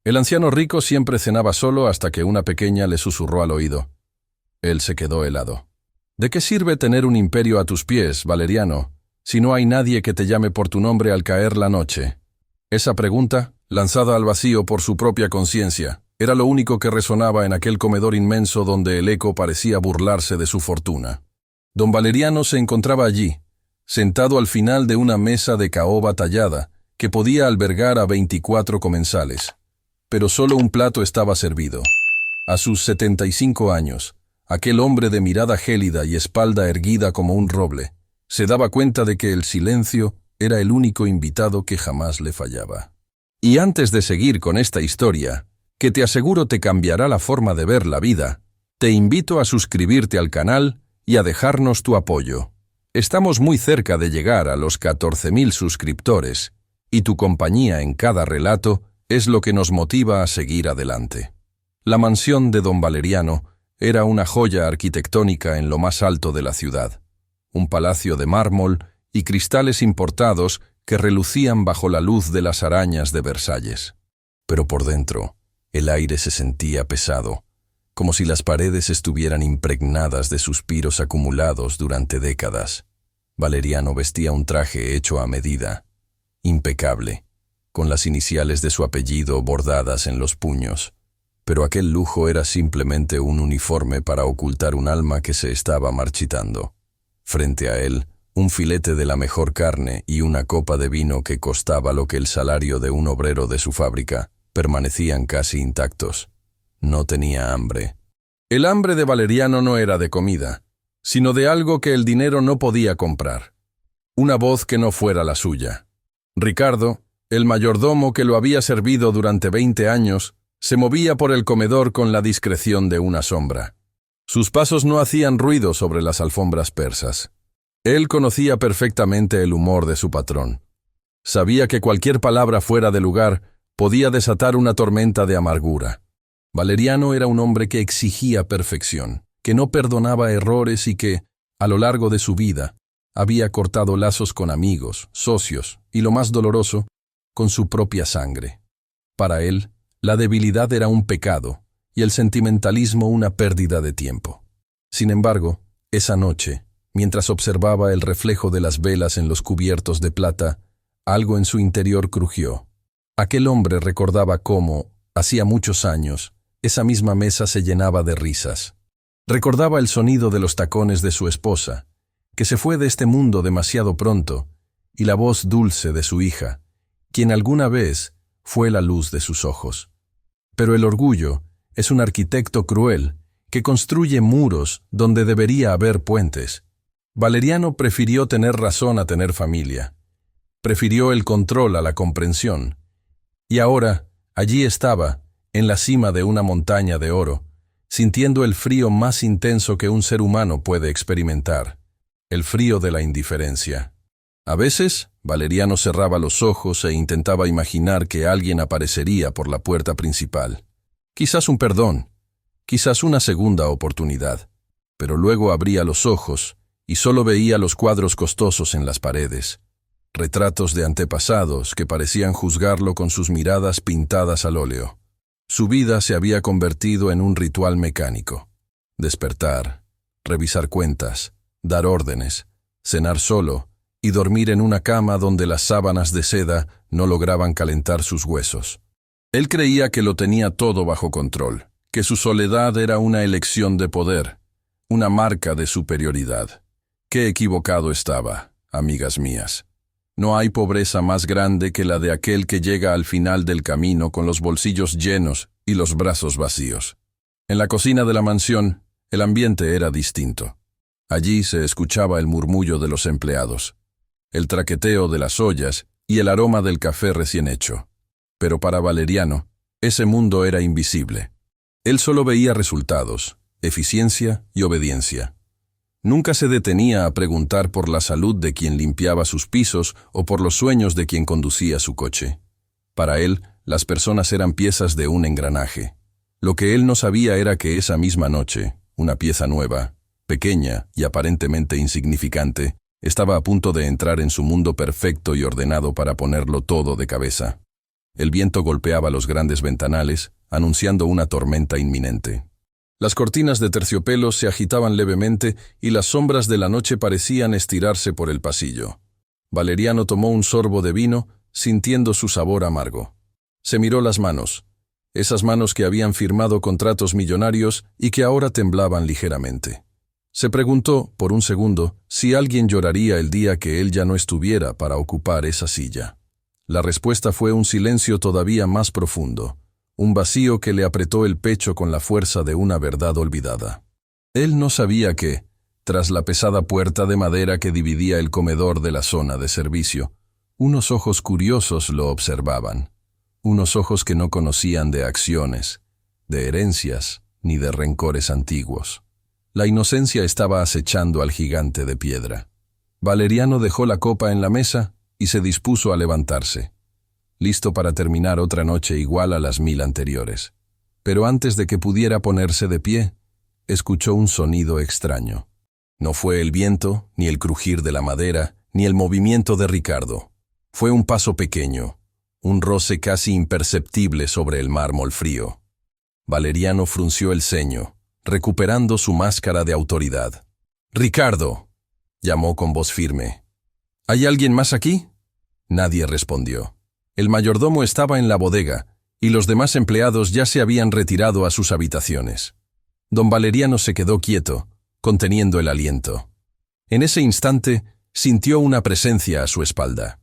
El anciano rico siempre cenaba solo hasta que una pequeña le susurró al oído. Él se quedó helado. ¿De qué sirve tener un imperio a tus pies, Valeriano, si no hay nadie que te llame por tu nombre al caer la noche? Esa pregunta, lanzada al vacío por su propia conciencia, era lo único que resonaba en aquel comedor inmenso donde el eco parecía burlarse de su fortuna. Don Valeriano se encontraba allí, sentado al final de una mesa de caoba tallada que podía albergar a 24 comensales. Pero solo un plato estaba servido. A sus 75 años, aquel hombre de mirada gélida y espalda erguida como un roble, se daba cuenta de que el silencio era el único invitado que jamás le fallaba. Y antes de seguir con esta historia, que te aseguro te cambiará la forma de ver la vida, te invito a suscribirte al canal y a dejarnos tu apoyo. Estamos muy cerca de llegar a los 14.000 suscriptores, y tu compañía en cada relato es lo que nos motiva a seguir adelante. La mansión de don Valeriano era una joya arquitectónica en lo más alto de la ciudad, un palacio de mármol y cristales importados que relucían bajo la luz de las arañas de Versalles. Pero por dentro, el aire se sentía pesado, como si las paredes estuvieran impregnadas de suspiros acumulados durante décadas. Valeriano vestía un traje hecho a medida, impecable, con las iniciales de su apellido bordadas en los puños. Pero aquel lujo era simplemente un uniforme para ocultar un alma que se estaba marchitando. Frente a él, un filete de la mejor carne y una copa de vino que costaba lo que el salario de un obrero de su fábrica permanecían casi intactos. No tenía hambre. El hambre de Valeriano no era de comida, sino de algo que el dinero no podía comprar. Una voz que no fuera la suya. Ricardo, el mayordomo que lo había servido durante 20 años, se movía por el comedor con la discreción de una sombra. Sus pasos no hacían ruido sobre las alfombras persas. Él conocía perfectamente el humor de su patrón. Sabía que cualquier palabra fuera de lugar podía desatar una tormenta de amargura. Valeriano era un hombre que exigía perfección, que no perdonaba errores y que, a lo largo de su vida, había cortado lazos con amigos, socios y, lo más doloroso, con su propia sangre. Para él, la debilidad era un pecado y el sentimentalismo una pérdida de tiempo. Sin embargo, esa noche, mientras observaba el reflejo de las velas en los cubiertos de plata, algo en su interior crujió. Aquel hombre recordaba cómo, hacía muchos años, esa misma mesa se llenaba de risas. Recordaba el sonido de los tacones de su esposa, que se fue de este mundo demasiado pronto, y la voz dulce de su hija, quien alguna vez fue la luz de sus ojos. Pero el orgullo es un arquitecto cruel que construye muros donde debería haber puentes. Valeriano prefirió tener razón a tener familia. Prefirió el control a la comprensión. Y ahora, allí estaba, en la cima de una montaña de oro, sintiendo el frío más intenso que un ser humano puede experimentar, el frío de la indiferencia. A veces, Valeriano cerraba los ojos e intentaba imaginar que alguien aparecería por la puerta principal. Quizás un perdón, quizás una segunda oportunidad. Pero luego abría los ojos y solo veía los cuadros costosos en las paredes, retratos de antepasados que parecían juzgarlo con sus miradas pintadas al óleo. Su vida se había convertido en un ritual mecánico. Despertar, revisar cuentas, dar órdenes, cenar solo y dormir en una cama donde las sábanas de seda no lograban calentar sus huesos. Él creía que lo tenía todo bajo control, que su soledad era una elección de poder, una marca de superioridad. Qué equivocado estaba, amigas mías. No hay pobreza más grande que la de aquel que llega al final del camino con los bolsillos llenos y los brazos vacíos. En la cocina de la mansión, el ambiente era distinto. Allí se escuchaba el murmullo de los empleados, el traqueteo de las ollas y el aroma del café recién hecho. Pero para Valeriano, ese mundo era invisible. Él solo veía resultados, eficiencia y obediencia. Nunca se detenía a preguntar por la salud de quien limpiaba sus pisos o por los sueños de quien conducía su coche. Para él, las personas eran piezas de un engranaje. Lo que él no sabía era que esa misma noche, una pieza nueva, pequeña y aparentemente insignificante, estaba a punto de entrar en su mundo perfecto y ordenado para ponerlo todo de cabeza. El viento golpeaba los grandes ventanales, anunciando una tormenta inminente. Las cortinas de terciopelo se agitaban levemente y las sombras de la noche parecían estirarse por el pasillo. Valeriano tomó un sorbo de vino, sintiendo su sabor amargo. Se miró las manos, esas manos que habían firmado contratos millonarios y que ahora temblaban ligeramente. Se preguntó, por un segundo, si alguien lloraría el día que él ya no estuviera para ocupar esa silla. La respuesta fue un silencio todavía más profundo, un vacío que le apretó el pecho con la fuerza de una verdad olvidada. Él no sabía que, tras la pesada puerta de madera que dividía el comedor de la zona de servicio, unos ojos curiosos lo observaban, unos ojos que no conocían de acciones, de herencias, ni de rencores antiguos. La inocencia estaba acechando al gigante de piedra. Valeriano dejó la copa en la mesa y se dispuso a levantarse, listo para terminar otra noche igual a las 1000 anteriores. Pero antes de que pudiera ponerse de pie, escuchó un sonido extraño. No fue el viento, ni el crujir de la madera, ni el movimiento de Ricardo. Fue un paso pequeño, un roce casi imperceptible sobre el mármol frío. Valeriano frunció el ceño, recuperando su máscara de autoridad. «¡Ricardo!», llamó con voz firme. «¿Hay alguien más aquí?». Nadie respondió. El mayordomo estaba en la bodega, y los demás empleados ya se habían retirado a sus habitaciones. Don Valeriano se quedó quieto, conteniendo el aliento. En ese instante, sintió una presencia a su espalda.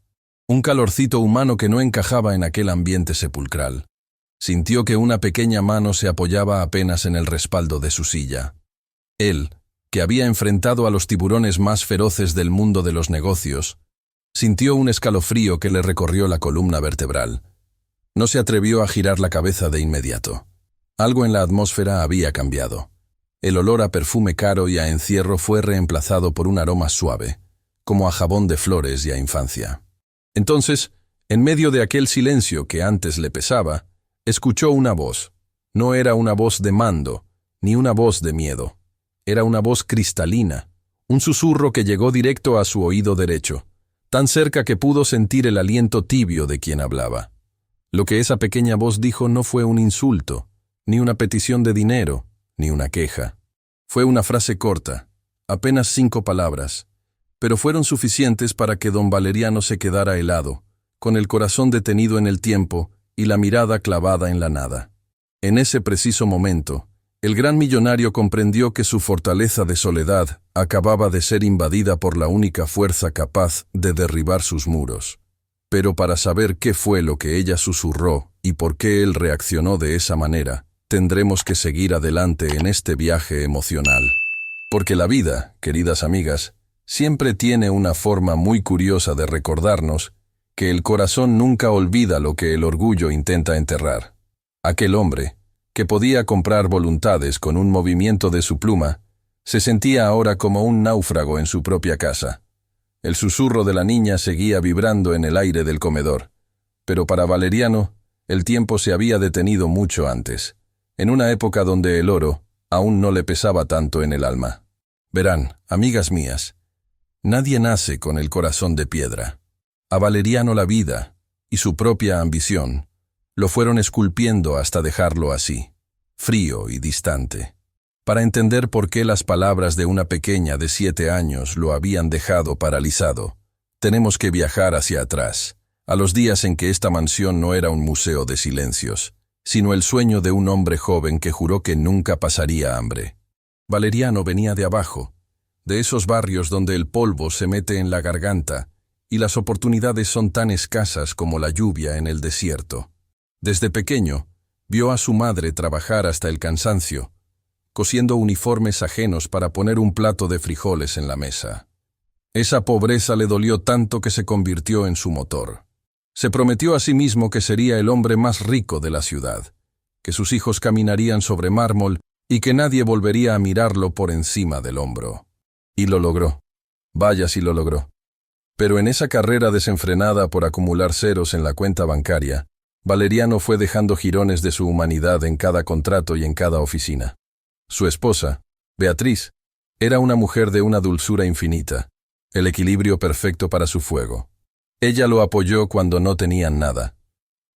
Un calorcito humano que no encajaba en aquel ambiente sepulcral. Sintió que una pequeña mano se apoyaba apenas en el respaldo de su silla. Él, que había enfrentado a los tiburones más feroces del mundo de los negocios, sintió un escalofrío que le recorrió la columna vertebral. No se atrevió a girar la cabeza de inmediato. Algo en la atmósfera había cambiado. El olor a perfume caro y a encierro fue reemplazado por un aroma suave, como a jabón de flores y a infancia. Entonces, en medio de aquel silencio que antes le pesaba, escuchó una voz. No era una voz de mando, ni una voz de miedo. Era una voz cristalina, un susurro que llegó directo a su oído derecho, tan cerca que pudo sentir el aliento tibio de quien hablaba. Lo que esa pequeña voz dijo no fue un insulto, ni una petición de dinero, ni una queja. Fue una frase corta, apenas 5 palabras, pero fueron suficientes para que don Valeriano se quedara helado, con el corazón detenido en el tiempo y la mirada clavada en la nada. En ese preciso momento, el gran millonario comprendió que su fortaleza de soledad acababa de ser invadida por la única fuerza capaz de derribar sus muros. Pero para saber qué fue lo que ella susurró y por qué él reaccionó de esa manera, tendremos que seguir adelante en este viaje emocional. Porque la vida, queridas amigas, siempre tiene una forma muy curiosa de recordarnos que el corazón nunca olvida lo que el orgullo intenta enterrar. Aquel hombre, que podía comprar voluntades con un movimiento de su pluma, se sentía ahora como un náufrago en su propia casa. El susurro de la niña seguía vibrando en el aire del comedor, pero para Valeriano, el tiempo se había detenido mucho antes, en una época donde el oro aún no le pesaba tanto en el alma. Verán, amigas mías, nadie nace con el corazón de piedra. A Valeriano la vida y su propia ambición lo fueron esculpiendo hasta dejarlo así, frío y distante. Para entender por qué las palabras de una pequeña de 7 años lo habían dejado paralizado, tenemos que viajar hacia atrás, a los días en que esta mansión no era un museo de silencios, sino el sueño de un hombre joven que juró que nunca pasaría hambre. Valeriano venía de abajo, de esos barrios donde el polvo se mete en la garganta y las oportunidades son tan escasas como la lluvia en el desierto. Desde pequeño, vio a su madre trabajar hasta el cansancio, cosiendo uniformes ajenos para poner un plato de frijoles en la mesa. Esa pobreza le dolió tanto que se convirtió en su motor. Se prometió a sí mismo que sería el hombre más rico de la ciudad, que sus hijos caminarían sobre mármol y que nadie volvería a mirarlo por encima del hombro. Y lo logró. Vaya si lo logró. Pero en esa carrera desenfrenada por acumular ceros en la cuenta bancaria, Valeriano fue dejando jirones de su humanidad en cada contrato y en cada oficina. Su esposa, Beatriz, era una mujer de una dulzura infinita, el equilibrio perfecto para su fuego. Ella lo apoyó cuando no tenían nada.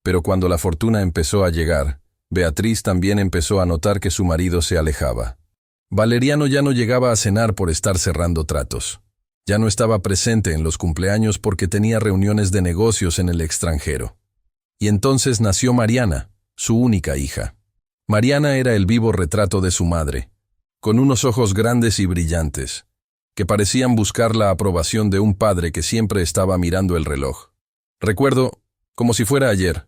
Pero cuando la fortuna empezó a llegar, Beatriz también empezó a notar que su marido se alejaba. Valeriano ya no llegaba a cenar por estar cerrando tratos. Ya no estaba presente en los cumpleaños porque tenía reuniones de negocios en el extranjero. Y entonces nació Mariana, su única hija. Mariana era el vivo retrato de su madre, con unos ojos grandes y brillantes, que parecían buscar la aprobación de un padre que siempre estaba mirando el reloj. Recuerdo, como si fuera ayer,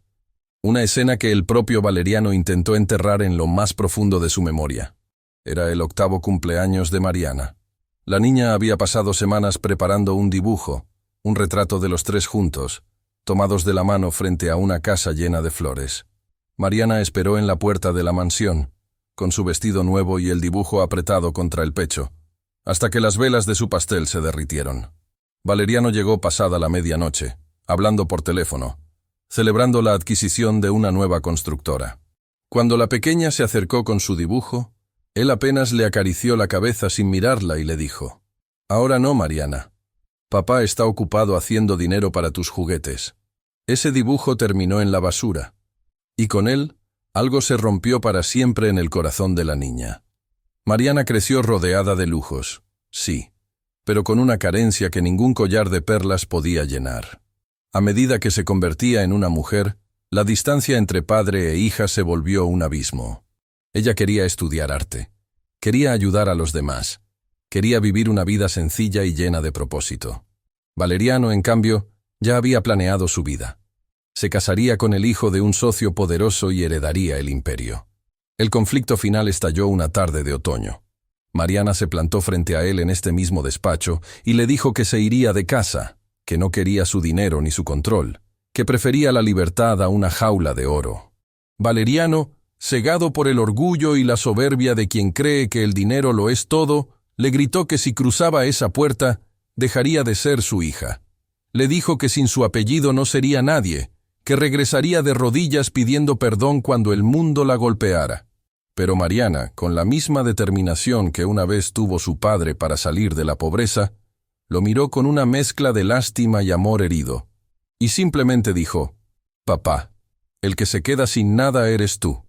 una escena que el propio Valeriano intentó enterrar en lo más profundo de su memoria. Era el 8º cumpleaños de Mariana. La niña había pasado semanas preparando un dibujo, un retrato de los tres juntos, tomados de la mano frente a una casa llena de flores. Mariana esperó en la puerta de la mansión, con su vestido nuevo y el dibujo apretado contra el pecho, hasta que las velas de su pastel se derritieron. Valeriano llegó pasada la medianoche, hablando por teléfono, celebrando la adquisición de una nueva constructora. Cuando la pequeña se acercó con su dibujo, él apenas le acarició la cabeza sin mirarla y le dijo: «Ahora no, Mariana. Papá está ocupado haciendo dinero para tus juguetes». Ese dibujo terminó en la basura, y con él, algo se rompió para siempre en el corazón de la niña. Mariana creció rodeada de lujos, sí, pero con una carencia que ningún collar de perlas podía llenar. A medida que se convertía en una mujer, la distancia entre padre e hija se volvió un abismo. Ella quería estudiar arte, quería ayudar a los demás, quería vivir una vida sencilla y llena de propósito. Valeriano, en cambio, ya había planeado su vida. Se casaría con el hijo de un socio poderoso y heredaría el imperio. El conflicto final estalló una tarde de otoño. Mariana se plantó frente a él en este mismo despacho y le dijo que se iría de casa, que no quería su dinero ni su control, que prefería la libertad a una jaula de oro. Valeriano, cegado por el orgullo y la soberbia de quien cree que el dinero lo es todo, le gritó que si cruzaba esa puerta, dejaría de ser su hija. Le dijo que sin su apellido no sería nadie, que regresaría de rodillas pidiendo perdón cuando el mundo la golpeara. Pero Mariana, con la misma determinación que una vez tuvo su padre para salir de la pobreza, lo miró con una mezcla de lástima y amor herido, y simplemente dijo: «Papá, el que se queda sin nada eres tú».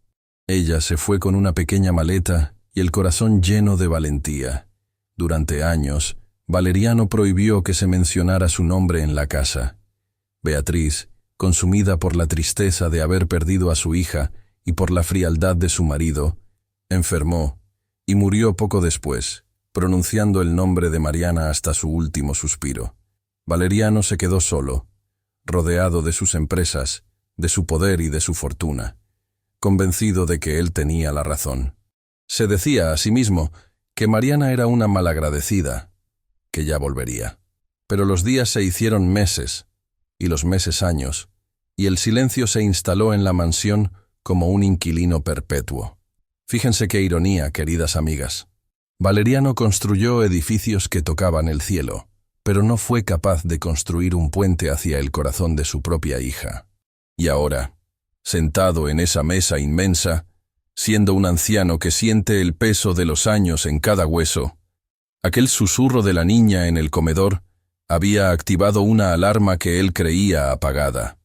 Ella se fue con una pequeña maleta y el corazón lleno de valentía. Durante años, Valeriano prohibió que se mencionara su nombre en la casa. Beatriz, consumida por la tristeza de haber perdido a su hija y por la frialdad de su marido, enfermó y murió poco después, pronunciando el nombre de Mariana hasta su último suspiro. Valeriano se quedó solo, rodeado de sus empresas, de su poder y de su fortuna, convencido de que él tenía la razón. Se decía a sí mismo que Mariana era una malagradecida, que ya volvería. Pero los días se hicieron meses, y los meses años, y el silencio se instaló en la mansión como un inquilino perpetuo. Fíjense qué ironía, queridas amigas. Valeriano construyó edificios que tocaban el cielo, pero no fue capaz de construir un puente hacia el corazón de su propia hija. Y ahora, sentado en esa mesa inmensa, siendo un anciano que siente el peso de los años en cada hueso, aquel susurro de la niña en el comedor había activado una alarma que él creía apagada.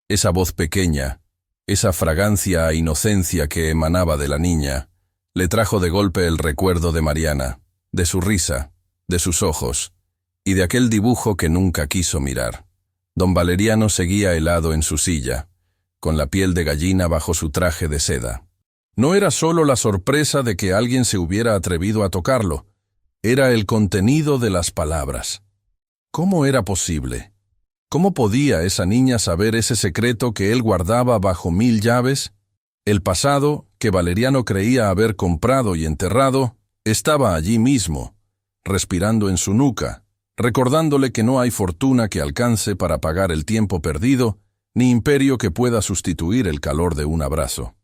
Esa voz pequeña, esa fragancia a inocencia que emanaba de la niña, le trajo de golpe el recuerdo de Mariana, de su risa, de sus ojos, y de aquel dibujo que nunca quiso mirar. Don Valeriano seguía helado en su silla, con la piel de gallina bajo su traje de seda. No era solo la sorpresa de que alguien se hubiera atrevido a tocarlo, era el contenido de las palabras. ¿Cómo era posible? ¿Cómo podía esa niña saber ese secreto que él guardaba bajo 1000 llaves? El pasado, que Valeriano creía haber comprado y enterrado, estaba allí mismo, respirando en su nuca, recordándole que no hay fortuna que alcance para pagar el tiempo perdido, ni imperio que pueda sustituir el calor de un abrazo.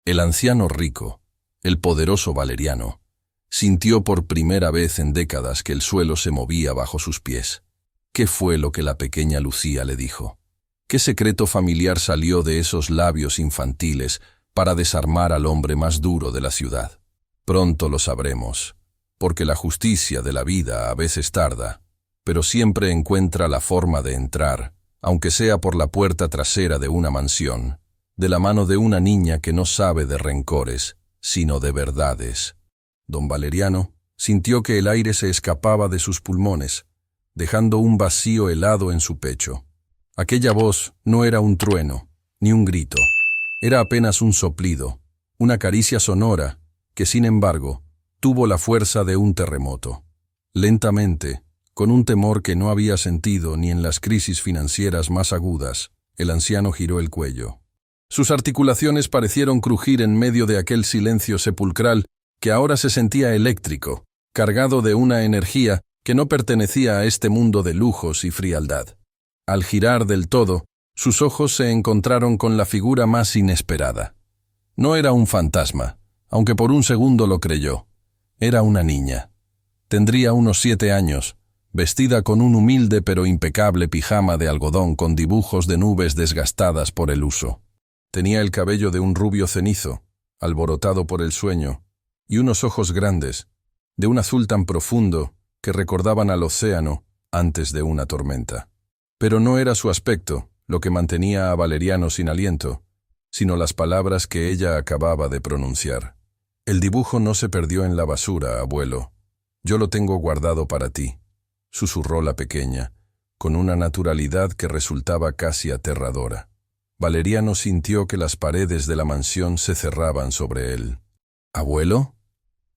El anciano rico, el poderoso Valeriano, sintió por primera vez en décadas que el suelo se movía bajo sus pies. ¿Qué fue lo que la pequeña Lucía le dijo? ¿Qué secreto familiar salió de esos labios infantiles para desarmar al hombre más duro de la ciudad? Pronto lo sabremos, porque la justicia de la vida a veces tarda, pero siempre encuentra la forma de entrar, aunque sea por la puerta trasera de una mansión, de la mano de una niña que no sabe de rencores, sino de verdades. Don Valeriano sintió que el aire se escapaba de sus pulmones, dejando un vacío helado en su pecho. Aquella voz no era un trueno, ni un grito. Era apenas un soplido, una caricia sonora que, sin embargo, tuvo la fuerza de un terremoto. Lentamente, con un temor que no había sentido ni en las crisis financieras más agudas, el anciano giró el cuello. Sus articulaciones parecieron crujir en medio de aquel silencio sepulcral que ahora se sentía eléctrico, cargado de una energía que no pertenecía a este mundo de lujos y frialdad. Al girar del todo, sus ojos se encontraron con la figura más inesperada. No era un fantasma, aunque por un segundo lo creyó. Era una niña. Tendría unos 7 años, vestida con un humilde pero impecable pijama de algodón con dibujos de nubes desgastadas por el uso. Tenía el cabello de un rubio cenizo, alborotado por el sueño, y unos ojos grandes, de un azul tan profundo que recordaban al océano antes de una tormenta. Pero no era su aspecto lo que mantenía a Valeriano sin aliento, sino las palabras que ella acababa de pronunciar. El dibujo no se perdió en la basura, abuelo. Yo lo tengo guardado para ti, susurró la pequeña, con una naturalidad que resultaba casi aterradora. Valeriano sintió que las paredes de la mansión se cerraban sobre él. ¿Abuelo?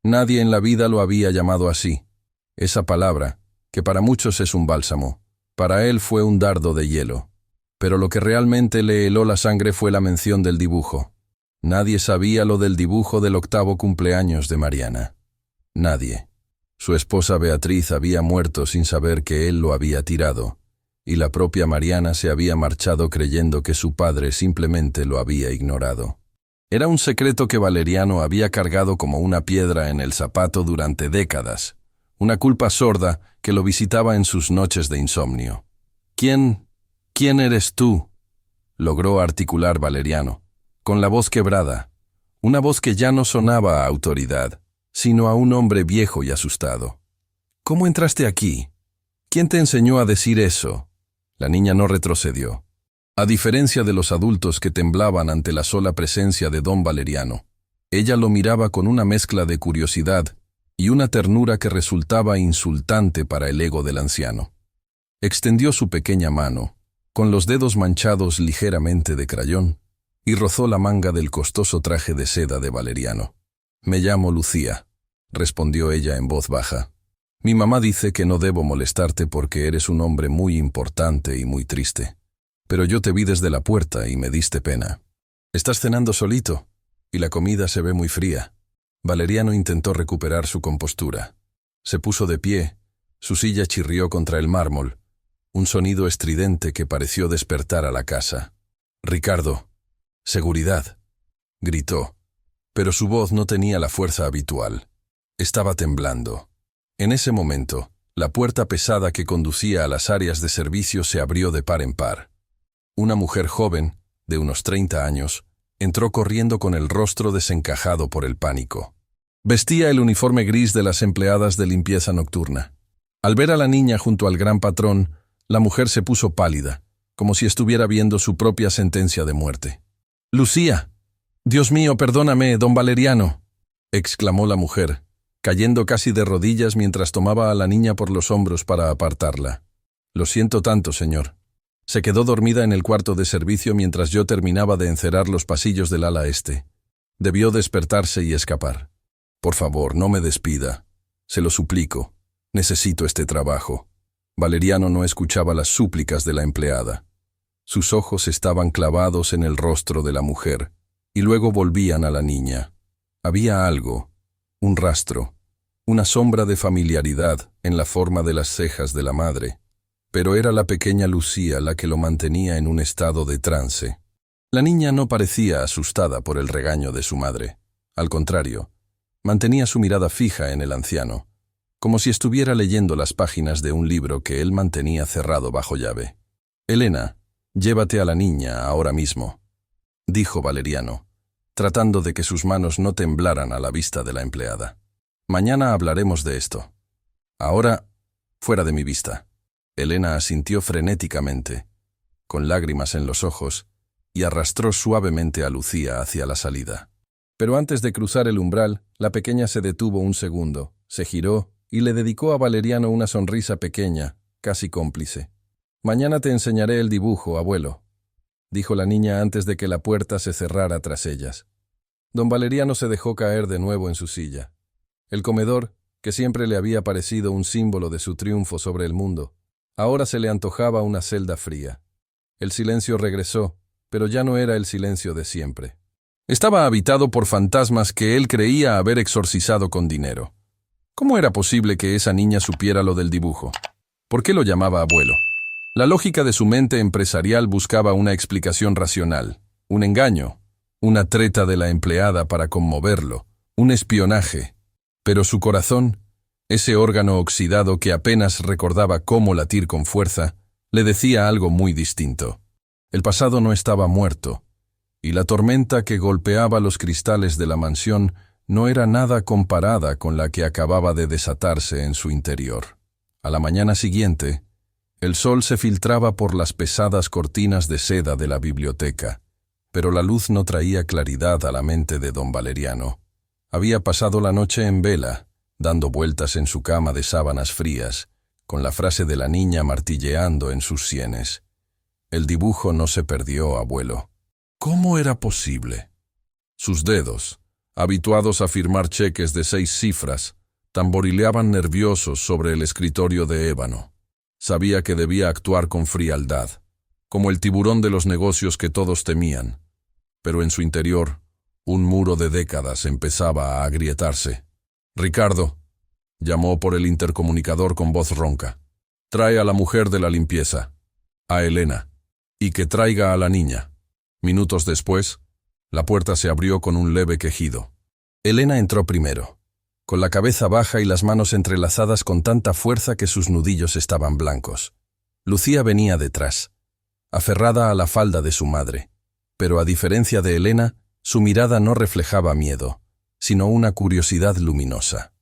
Nadie en la vida lo había llamado así. Esa palabra, que para muchos es un bálsamo, para él fue un dardo de hielo. Pero lo que realmente le heló la sangre fue la mención del dibujo. Nadie sabía lo del dibujo del 8º cumpleaños de Mariana. Nadie. Su esposa Beatriz había muerto sin saber que él lo había tirado, y la propia Mariana se había marchado creyendo que su padre simplemente lo había ignorado. Era un secreto que Valeriano había cargado como una piedra en el zapato durante décadas, una culpa sorda que lo visitaba en sus noches de insomnio. ¿Quién eres tú?, logró articular Valeriano, con la voz quebrada, una voz que ya no sonaba a autoridad, sino a un hombre viejo y asustado. ¿Cómo entraste aquí? ¿Quién te enseñó a decir eso? La niña no retrocedió. A diferencia de los adultos que temblaban ante la sola presencia de don Valeriano, ella lo miraba con una mezcla de curiosidad y una ternura que resultaba insultante para el ego del anciano. Extendió su pequeña mano, con los dedos manchados ligeramente de crayón, y rozó la manga del costoso traje de seda de Valeriano. «Me llamo Lucía», respondió ella en voz baja. «Mi mamá dice que no debo molestarte porque eres un hombre muy importante y muy triste. Pero yo te vi desde la puerta y me diste pena. Estás cenando solito, y la comida se ve muy fría». Valeriano intentó recuperar su compostura. Se puso de pie, su silla chirrió contra el mármol, un sonido estridente que pareció despertar a la casa. «Ricardo, seguridad», gritó, pero su voz no tenía la fuerza habitual. Estaba temblando. En ese momento, la puerta pesada que conducía a las áreas de servicio se abrió de par en par. Una mujer joven, de unos 30 años, entró corriendo con el rostro desencajado por el pánico. Vestía el uniforme gris de las empleadas de limpieza nocturna. Al ver a la niña junto al gran patrón, la mujer se puso pálida, como si estuviera viendo su propia sentencia de muerte. «Lucía, Dios mío, perdóname, don Valeriano», exclamó la mujer, cayendo casi de rodillas mientras tomaba a la niña por los hombros para apartarla. «Lo siento tanto, señor. Se quedó dormida en el cuarto de servicio mientras yo terminaba de encerar los pasillos del ala este. Debió despertarse y escapar. Por favor, no me despida. Se lo suplico. Necesito este trabajo». Valeriano no escuchaba las súplicas de la empleada. Sus ojos estaban clavados en el rostro de la mujer, y luego volvían a la niña. Había algo, un rastro, una sombra de familiaridad en la forma de las cejas de la madre, pero era la pequeña Lucía la que lo mantenía en un estado de trance. La niña no parecía asustada por el regaño de su madre. Al contrario, mantenía su mirada fija en el anciano, como si estuviera leyendo las páginas de un libro que él mantenía cerrado bajo llave. «Elena, llévate a la niña ahora mismo», dijo Valeriano, tratando de que sus manos no temblaran a la vista de la empleada. «Mañana hablaremos de esto. Ahora, fuera de mi vista». Elena asintió frenéticamente, con lágrimas en los ojos, y arrastró suavemente a Lucía hacia la salida. Pero antes de cruzar el umbral, la pequeña se detuvo un segundo, se giró y le dedicó a Valeriano una sonrisa pequeña, casi cómplice. «Mañana te enseñaré el dibujo, abuelo», dijo la niña antes de que la puerta se cerrara tras ellas. Don Valeriano se dejó caer de nuevo en su silla. El comedor, que siempre le había parecido un símbolo de su triunfo sobre el mundo, ahora se le antojaba una celda fría. El silencio regresó, pero ya no era el silencio de siempre. Estaba habitado por fantasmas que él creía haber exorcizado con dinero. ¿Cómo era posible que esa niña supiera lo del dibujo? ¿Por qué lo llamaba abuelo? La lógica de su mente empresarial buscaba una explicación racional, un engaño, una treta de la empleada para conmoverlo, un espionaje. Pero su corazón, ese órgano oxidado que apenas recordaba cómo latir con fuerza, le decía algo muy distinto. El pasado no estaba muerto, y la tormenta que golpeaba los cristales de la mansión no era nada comparada con la que acababa de desatarse en su interior. A la mañana siguiente, el sol se filtraba por las pesadas cortinas de seda de la biblioteca, pero la luz no traía claridad a la mente de don Valeriano. Había pasado la noche en vela, dando vueltas en su cama de sábanas frías, con la frase de la niña martilleando en sus sienes. El dibujo no se perdió, abuelo. ¿Cómo era posible? Sus dedos, habituados a firmar cheques de 6 cifras, tamborileaban nerviosos sobre el escritorio de ébano. Sabía que debía actuar con frialdad, como el tiburón de los negocios que todos temían, pero en su interior, un muro de décadas empezaba a agrietarse. «Ricardo», llamó por el intercomunicador con voz ronca, «trae a la mujer de la limpieza, a Elena, y que traiga a la niña». Minutos después, la puerta se abrió con un leve quejido. Elena entró primero, con la cabeza baja y las manos entrelazadas con tanta fuerza que sus nudillos estaban blancos. Lucía venía detrás, aferrada a la falda de su madre, pero a diferencia de Elena, su mirada no reflejaba miedo, sino una curiosidad luminosa.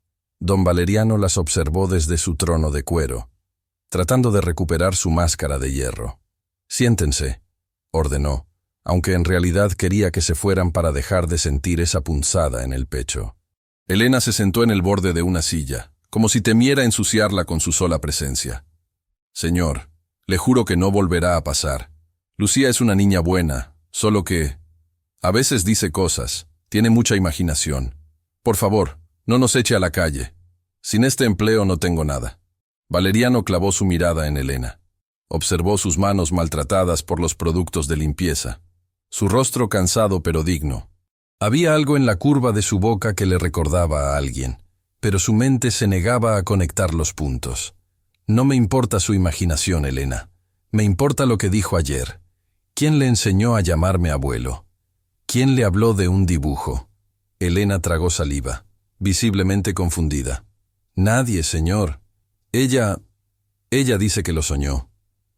Don Valeriano las observó desde su trono de cuero, tratando de recuperar su máscara de hierro. «Siéntense», ordenó, aunque en realidad quería que se fueran para dejar de sentir esa punzada en el pecho. Elena se sentó en el borde de una silla, como si temiera ensuciarla con su sola presencia. «Señor, le juro que no volverá a pasar. Lucía es una niña buena, solo que a veces dice cosas, tiene mucha imaginación. Por favor, no nos eche a la calle. Sin este empleo no tengo nada». Valeriano clavó su mirada en Elena. Observó sus manos maltratadas por los productos de limpieza, su rostro cansado pero digno. Había algo en la curva de su boca que le recordaba a alguien, pero su mente se negaba a conectar los puntos. «No me importa su imaginación, Elena. Me importa lo que dijo ayer. ¿Quién le enseñó a llamarme abuelo? ¿Quién le habló de un dibujo?» Elena tragó saliva, visiblemente confundida. «Nadie, señor. Ella dice que lo soñó.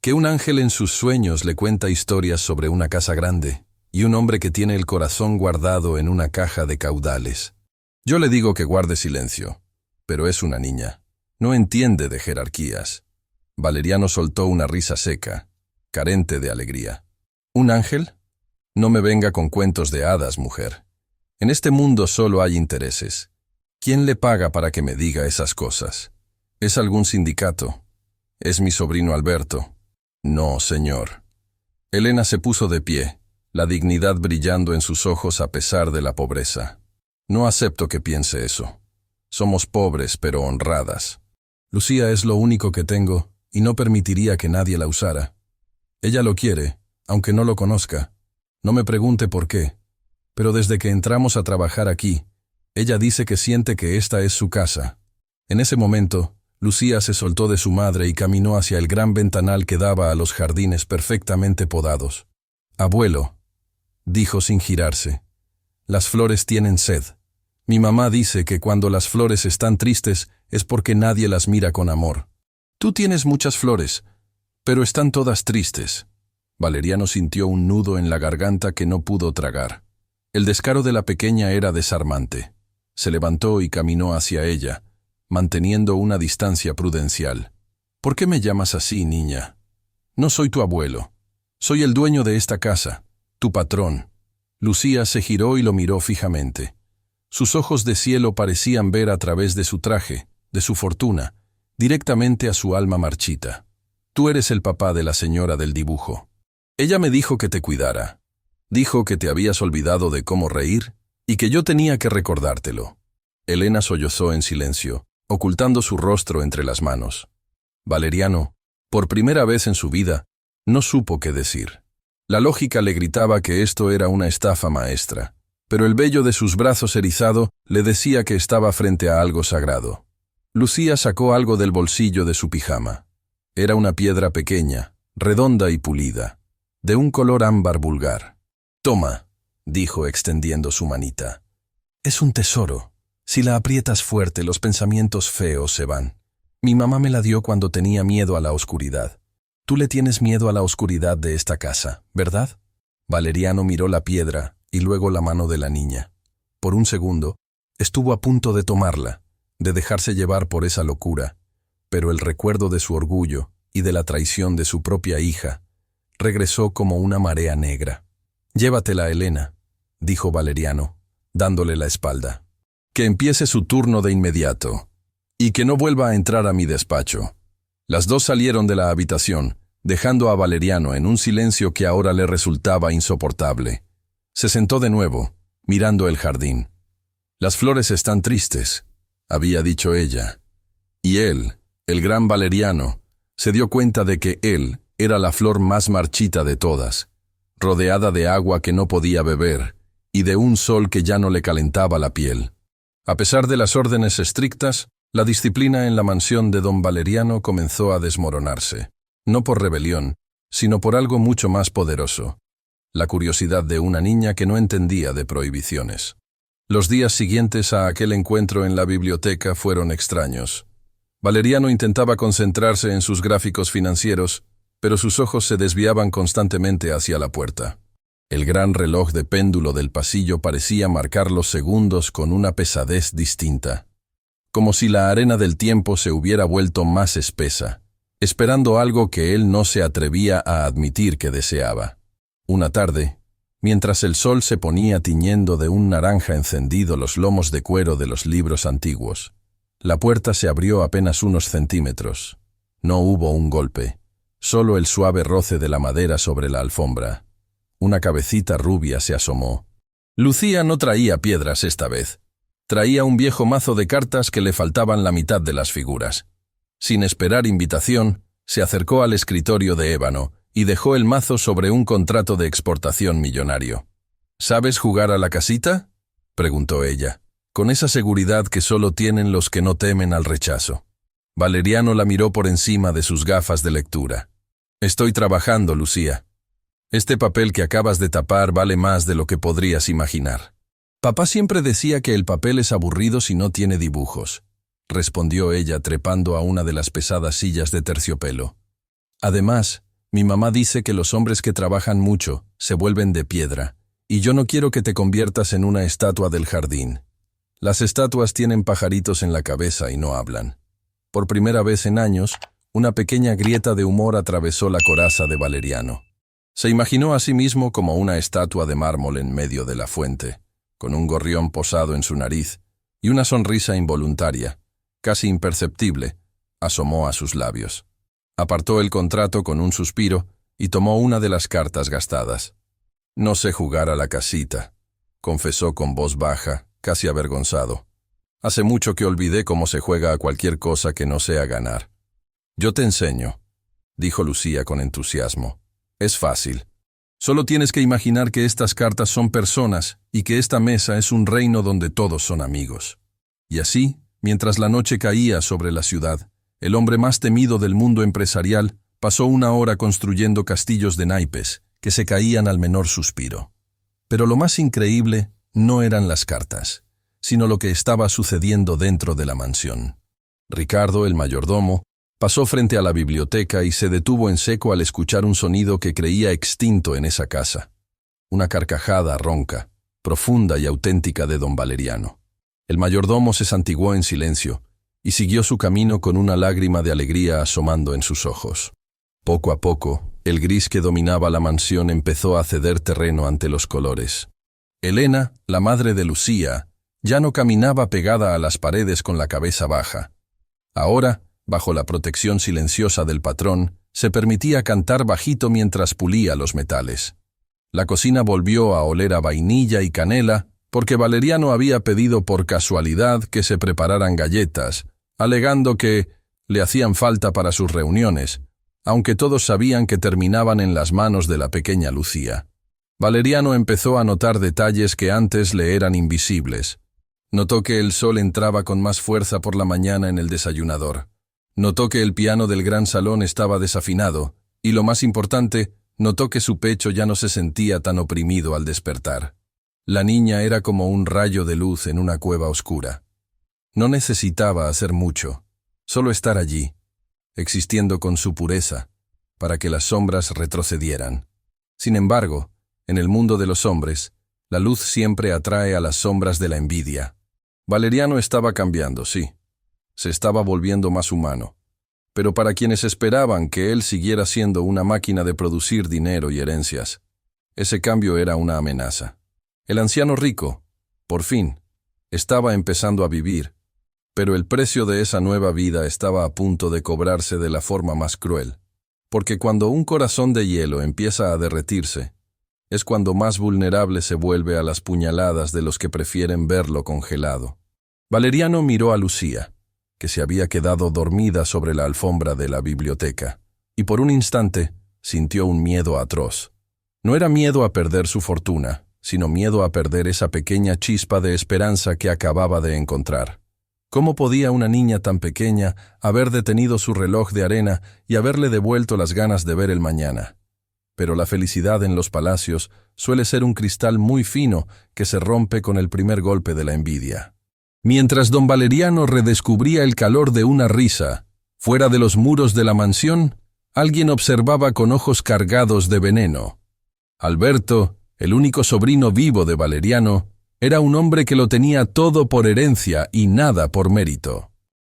Que un ángel en sus sueños le cuenta historias sobre una casa grande y un hombre que tiene el corazón guardado en una caja de caudales. Yo le digo que guarde silencio, pero es una niña. No entiende de jerarquías». Valeriano soltó una risa seca, carente de alegría. «¿Un ángel? No me venga con cuentos de hadas, mujer. En este mundo solo hay intereses. ¿Quién le paga para que me diga esas cosas? ¿Es algún sindicato? ¿Es mi sobrino Alberto? No, señor». Elena se puso de pie, la dignidad brillando en sus ojos a pesar de la pobreza. «No acepto que piense eso. Somos pobres pero honradas. Lucía es lo único que tengo y no permitiría que nadie la usara. Ella lo quiere, aunque no lo conozca. No me pregunte por qué, pero desde que entramos a trabajar aquí, ella dice que siente que esta es su casa». En ese momento, Lucía se soltó de su madre y caminó hacia el gran ventanal que daba a los jardines perfectamente podados. «Abuelo», dijo sin girarse, «las flores tienen sed. Mi mamá dice que cuando las flores están tristes es porque nadie las mira con amor. Tú tienes muchas flores, pero están todas tristes». Valeriano sintió un nudo en la garganta que no pudo tragar. El descaro de la pequeña era desarmante. Se levantó y caminó hacia ella, manteniendo una distancia prudencial. «¿Por qué me llamas así, niña? No soy tu abuelo. Soy el dueño de esta casa. Tu patrón. Lucía se giró y lo miró fijamente. Sus ojos de cielo parecían ver a través de su traje, de su fortuna, directamente a su alma marchita. Tú eres el papá de la señora del dibujo. Ella me dijo que te cuidara. Dijo que te habías olvidado de cómo reír y que yo tenía que recordártelo. Elena sollozó en silencio, ocultando su rostro entre las manos. Valeriano, por primera vez en su vida, no supo qué decir. La lógica le gritaba que esto era una estafa maestra, pero el vello de sus brazos erizado le decía que estaba frente a algo sagrado. Lucía sacó algo del bolsillo de su pijama. Era una piedra pequeña, redonda y pulida, de un color ámbar vulgar. «Toma», dijo extendiendo su manita. «Es un tesoro. Si la aprietas fuerte, los pensamientos feos se van. Mi mamá me la dio cuando tenía miedo a la oscuridad. Tú le tienes miedo a la oscuridad de esta casa, ¿verdad?» Valeriano miró la piedra y luego la mano de la niña. Por un segundo, estuvo a punto de tomarla, de dejarse llevar por esa locura, pero el recuerdo de su orgullo y de la traición de su propia hija regresó como una marea negra. «Llévatela, Elena», dijo Valeriano, dándole la espalda. «Que empiece su turno de inmediato. Y que no vuelva a entrar a mi despacho». Las dos salieron de la habitación, dejando a Valeriano en un silencio que ahora le resultaba insoportable. Se sentó de nuevo, mirando el jardín. «Las flores están tristes», había dicho ella. Y él, el gran Valeriano, se dio cuenta de que él era la flor más marchita de todas, rodeada de agua que no podía beber y de un sol que ya no le calentaba la piel. A pesar de las órdenes estrictas, la disciplina en la mansión de don Valeriano comenzó a desmoronarse, no por rebelión, sino por algo mucho más poderoso: la curiosidad de una niña que no entendía de prohibiciones. Los días siguientes a aquel encuentro en la biblioteca fueron extraños. Valeriano intentaba concentrarse en sus gráficos financieros, pero sus ojos se desviaban constantemente hacia la puerta. El gran reloj de péndulo del pasillo parecía marcar los segundos con una pesadez distinta, como si la arena del tiempo se hubiera vuelto más espesa, esperando algo que él no se atrevía a admitir que deseaba. Una tarde, mientras el sol se ponía tiñendo de un naranja encendido los lomos de cuero de los libros antiguos, la puerta se abrió apenas unos centímetros. No hubo un golpe, solo el suave roce de la madera sobre la alfombra. Una cabecita rubia se asomó. Lucía no traía piedras esta vez. Traía un viejo mazo de cartas que le faltaban la mitad de las figuras. Sin esperar invitación, se acercó al escritorio de ébano y dejó el mazo sobre un contrato de exportación millonario. «¿Sabes jugar a la casita?», preguntó ella, con esa seguridad que solo tienen los que no temen al rechazo. Valeriano la miró por encima de sus gafas de lectura. «Estoy trabajando, Lucía. Este papel que acabas de tapar vale más de lo que podrías imaginar». «Papá siempre decía que el papel es aburrido si no tiene dibujos», respondió ella trepando a una de las pesadas sillas de terciopelo. «Además, mi mamá dice que los hombres que trabajan mucho se vuelven de piedra, y yo no quiero que te conviertas en una estatua del jardín. Las estatuas tienen pajaritos en la cabeza y no hablan». Por primera vez en años, una pequeña grieta de humor atravesó la coraza de Valeriano. Se imaginó a sí mismo como una estatua de mármol en medio de la fuente, con un gorrión posado en su nariz, y una sonrisa involuntaria, casi imperceptible, asomó a sus labios. Apartó el contrato con un suspiro y tomó una de las cartas gastadas. «No sé jugar a la casita», confesó con voz baja, casi avergonzado. «Hace mucho que olvidé cómo se juega a cualquier cosa que no sea ganar». «Yo te enseño», dijo Lucía con entusiasmo. «Es fácil. Solo tienes que imaginar que estas cartas son personas y que esta mesa es un reino donde todos son amigos». Y así, mientras la noche caía sobre la ciudad, el hombre más temido del mundo empresarial pasó una hora construyendo castillos de naipes que se caían al menor suspiro. Pero lo más increíble no eran las cartas, sino lo que estaba sucediendo dentro de la mansión. Ricardo, el mayordomo, pasó frente a la biblioteca y se detuvo en seco al escuchar un sonido que creía extinto en esa casa. Una carcajada ronca, profunda y auténtica de don Valeriano. El mayordomo se santiguó en silencio y siguió su camino con una lágrima de alegría asomando en sus ojos. Poco a poco, El gris que dominaba la mansión empezó a ceder terreno ante los colores. Elena, la madre de Lucía, ya no caminaba pegada a las paredes con la cabeza baja. Ahora, bajo la protección silenciosa del patrón, se permitía cantar bajito mientras pulía los metales. La cocina volvió a oler a vainilla y canela, porque Valeriano había pedido por casualidad que se prepararan galletas, alegando que le hacían falta para sus reuniones, aunque todos sabían que terminaban en las manos de la pequeña Lucía. Valeriano empezó a notar detalles que antes le eran invisibles. Notó que el sol entraba con más fuerza por la mañana en el desayunador. Notó que el piano del gran salón estaba desafinado, y lo más importante, notó que su pecho ya no se sentía tan oprimido al despertar. La niña era como un rayo de luz en una cueva oscura. No necesitaba hacer mucho, solo estar allí, existiendo con su pureza, para que las sombras retrocedieran. Sin embargo, en el mundo de los hombres, la luz siempre atrae a las sombras de la envidia. Valeriano estaba cambiando, sí. Se estaba volviendo más humano. Pero para quienes esperaban que él siguiera siendo una máquina de producir dinero y herencias, ese cambio era una amenaza. El anciano rico, por fin, estaba empezando a vivir, pero el precio de esa nueva vida estaba a punto de cobrarse de la forma más cruel. Porque cuando un corazón de hielo empieza a derretirse, es cuando más vulnerable se vuelve a las puñaladas de los que prefieren verlo congelado. Valeriano miró a Lucía, que se había quedado dormida sobre la alfombra de la biblioteca, y por un instante sintió un miedo atroz. No era miedo a perder su fortuna, sino miedo a perder esa pequeña chispa de esperanza que acababa de encontrar. ¿Cómo podía una niña tan pequeña haber detenido su reloj de arena y haberle devuelto las ganas de ver el mañana? Pero la felicidad en los palacios suele ser un cristal muy fino que se rompe con el primer golpe de la envidia. Mientras don Valeriano redescubría el calor de una risa, fuera de los muros de la mansión, alguien observaba con ojos cargados de veneno. Alberto, el único sobrino vivo de Valeriano, era un hombre que lo tenía todo por herencia y nada por mérito.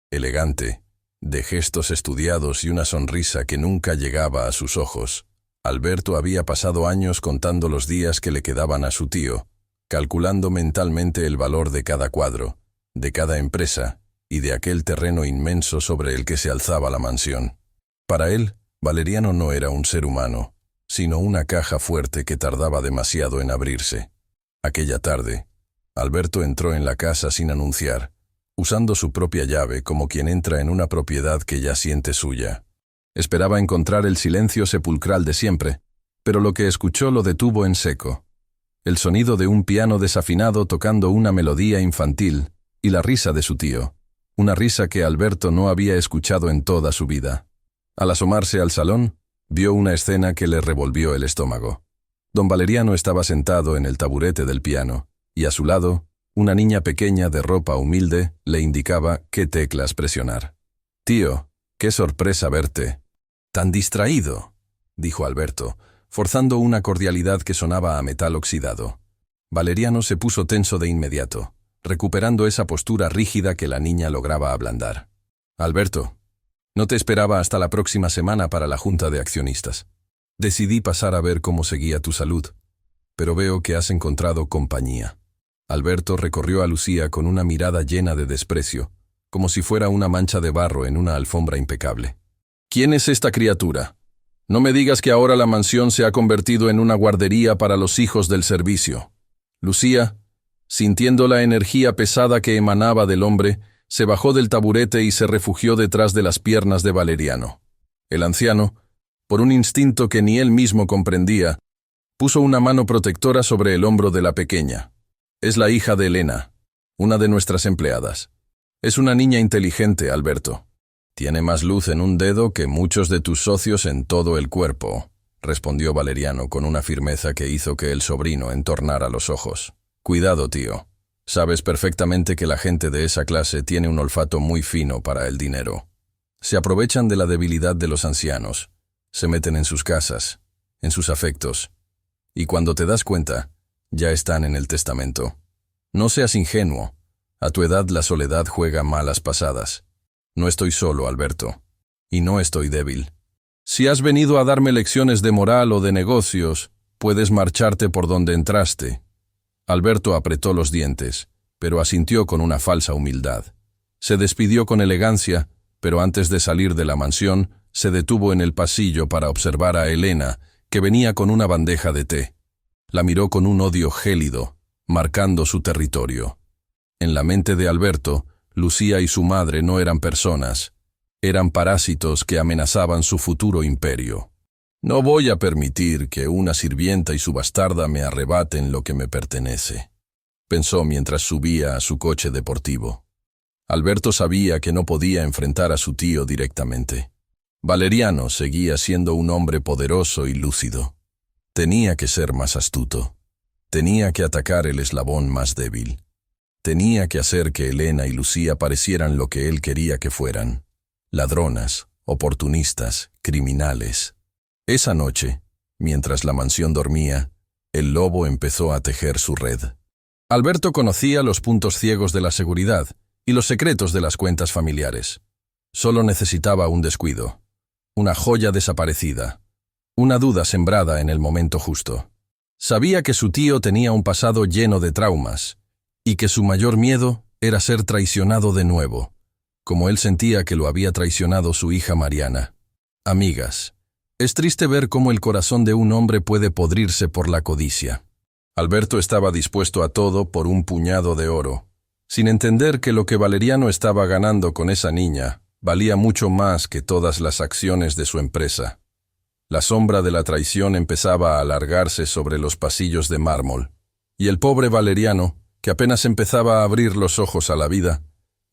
Elegante, de gestos estudiados y una sonrisa que nunca llegaba a sus ojos, Alberto había pasado años contando los días que le quedaban a su tío, calculando mentalmente el valor de cada cuadro, de cada empresa y de aquel terreno inmenso sobre el que se alzaba la mansión. Para él, Valeriano no era un ser humano, sino una caja fuerte que tardaba demasiado en abrirse. Aquella tarde, Alberto entró en la casa sin anunciar, usando su propia llave como quien entra en una propiedad que ya siente suya. Esperaba encontrar el silencio sepulcral de siempre, pero lo que escuchó lo detuvo en seco. El sonido de un piano desafinado tocando una melodía infantil y la risa de su tío, una risa que Alberto no había escuchado en toda su vida. Al asomarse al salón, vio una escena que le revolvió el estómago. Don Valeriano estaba sentado en el taburete del piano, y a su lado, una niña pequeña de ropa humilde le indicaba qué teclas presionar. «Tío, qué sorpresa verte». «Tan distraído», dijo Alberto, forzando una cordialidad que sonaba a metal oxidado. Valeriano se puso tenso de inmediato, recuperando esa postura rígida que la niña lograba ablandar. «Alberto, no te esperaba hasta la próxima semana para la junta de accionistas. Decidí pasar a ver cómo seguía tu salud, pero veo que has encontrado compañía». Alberto recorrió a Lucía con una mirada llena de desprecio, como si fuera una mancha de barro en una alfombra impecable. «¿Quién es esta criatura? No me digas que ahora la mansión se ha convertido en una guardería para los hijos del servicio». Lucía, sintiendo la energía pesada que emanaba del hombre, se bajó del taburete y se refugió detrás de las piernas de Valeriano. El anciano, por un instinto que ni él mismo comprendía, puso una mano protectora sobre el hombro de la pequeña. «Es la hija de Elena, una de nuestras empleadas. Es una niña inteligente, Alberto. Tiene más luz en un dedo que muchos de tus socios en todo el cuerpo», respondió Valeriano con una firmeza que hizo que el sobrino entornara los ojos. «Cuidado, tío. Sabes perfectamente que la gente de esa clase tiene un olfato muy fino para el dinero. Se aprovechan de la debilidad de los ancianos, se meten en sus casas, en sus afectos, y cuando te das cuenta, ya están en el testamento. No seas ingenuo. A tu edad la soledad juega malas pasadas. No estoy solo, Alberto. Y no estoy débil. Si has venido a darme lecciones de moral o de negocios, puedes marcharte por donde entraste. Alberto apretó los dientes, pero asintió con una falsa humildad. Se despidió con elegancia, pero antes de salir de la mansión, se detuvo en el pasillo para observar a Elena, que venía con una bandeja de té. La miró con un odio gélido, marcando su territorio. En la mente de Alberto, Lucía y su madre no eran personas, eran parásitos que amenazaban su futuro imperio. No voy a permitir que una sirvienta y su bastarda me arrebaten lo que me pertenece, pensó mientras subía a su coche deportivo. Alberto sabía que no podía enfrentar a su tío directamente. Valeriano seguía siendo un hombre poderoso y lúcido. Tenía que ser más astuto. Tenía que atacar el eslabón más débil. Tenía que hacer que Elena y Lucía parecieran lo que él quería que fueran: ladronas, oportunistas, criminales. Esa noche, mientras la mansión dormía, el lobo empezó a tejer su red. Alberto conocía los puntos ciegos de la seguridad y los secretos de las cuentas familiares. Solo necesitaba un descuido, una joya desaparecida, una duda sembrada en el momento justo. Sabía que su tío tenía un pasado lleno de traumas y que su mayor miedo era ser traicionado de nuevo, como él sentía que lo había traicionado su hija Mariana. Amigas, es triste ver cómo el corazón de un hombre puede podrirse por la codicia. Alberto estaba dispuesto a todo por un puñado de oro, sin entender que lo que Valeriano estaba ganando con esa niña valía mucho más que todas las acciones de su empresa. La sombra de la traición empezaba a alargarse sobre los pasillos de mármol, y el pobre Valeriano, que apenas empezaba a abrir los ojos a la vida,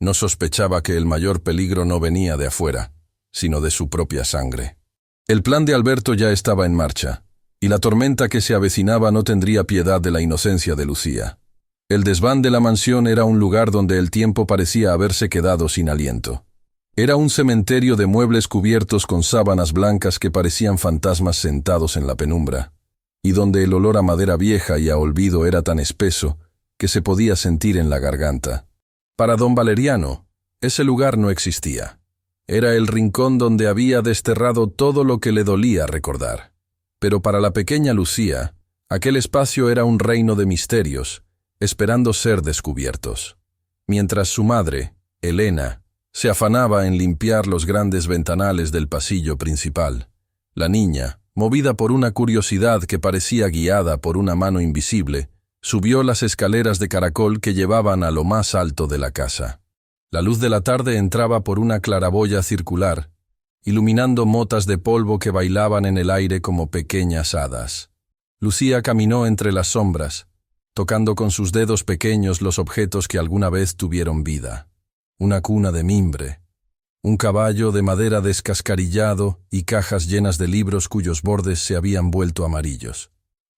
no sospechaba que el mayor peligro no venía de afuera, sino de su propia sangre. El plan de Alberto ya estaba en marcha, y la tormenta que se avecinaba no tendría piedad de la inocencia de Lucía. El desván de la mansión era un lugar donde el tiempo parecía haberse quedado sin aliento. Era un cementerio de muebles cubiertos con sábanas blancas que parecían fantasmas sentados en la penumbra, y donde el olor a madera vieja y a olvido era tan espeso que se podía sentir en la garganta. Para don Valeriano, ese lugar no existía. Era el rincón donde había desterrado todo lo que le dolía recordar. Pero para la pequeña Lucía, aquel espacio era un reino de misterios, esperando ser descubiertos. Mientras su madre, Elena, se afanaba en limpiar los grandes ventanales del pasillo principal, la niña, movida por una curiosidad que parecía guiada por una mano invisible, subió las escaleras de caracol que llevaban a lo más alto de la casa. La luz de la tarde entraba por una claraboya circular, iluminando motas de polvo que bailaban en el aire como pequeñas hadas. Lucía caminó entre las sombras, tocando con sus dedos pequeños los objetos que alguna vez tuvieron vida. Una cuna de mimbre, un caballo de madera descascarillado y cajas llenas de libros cuyos bordes se habían vuelto amarillos.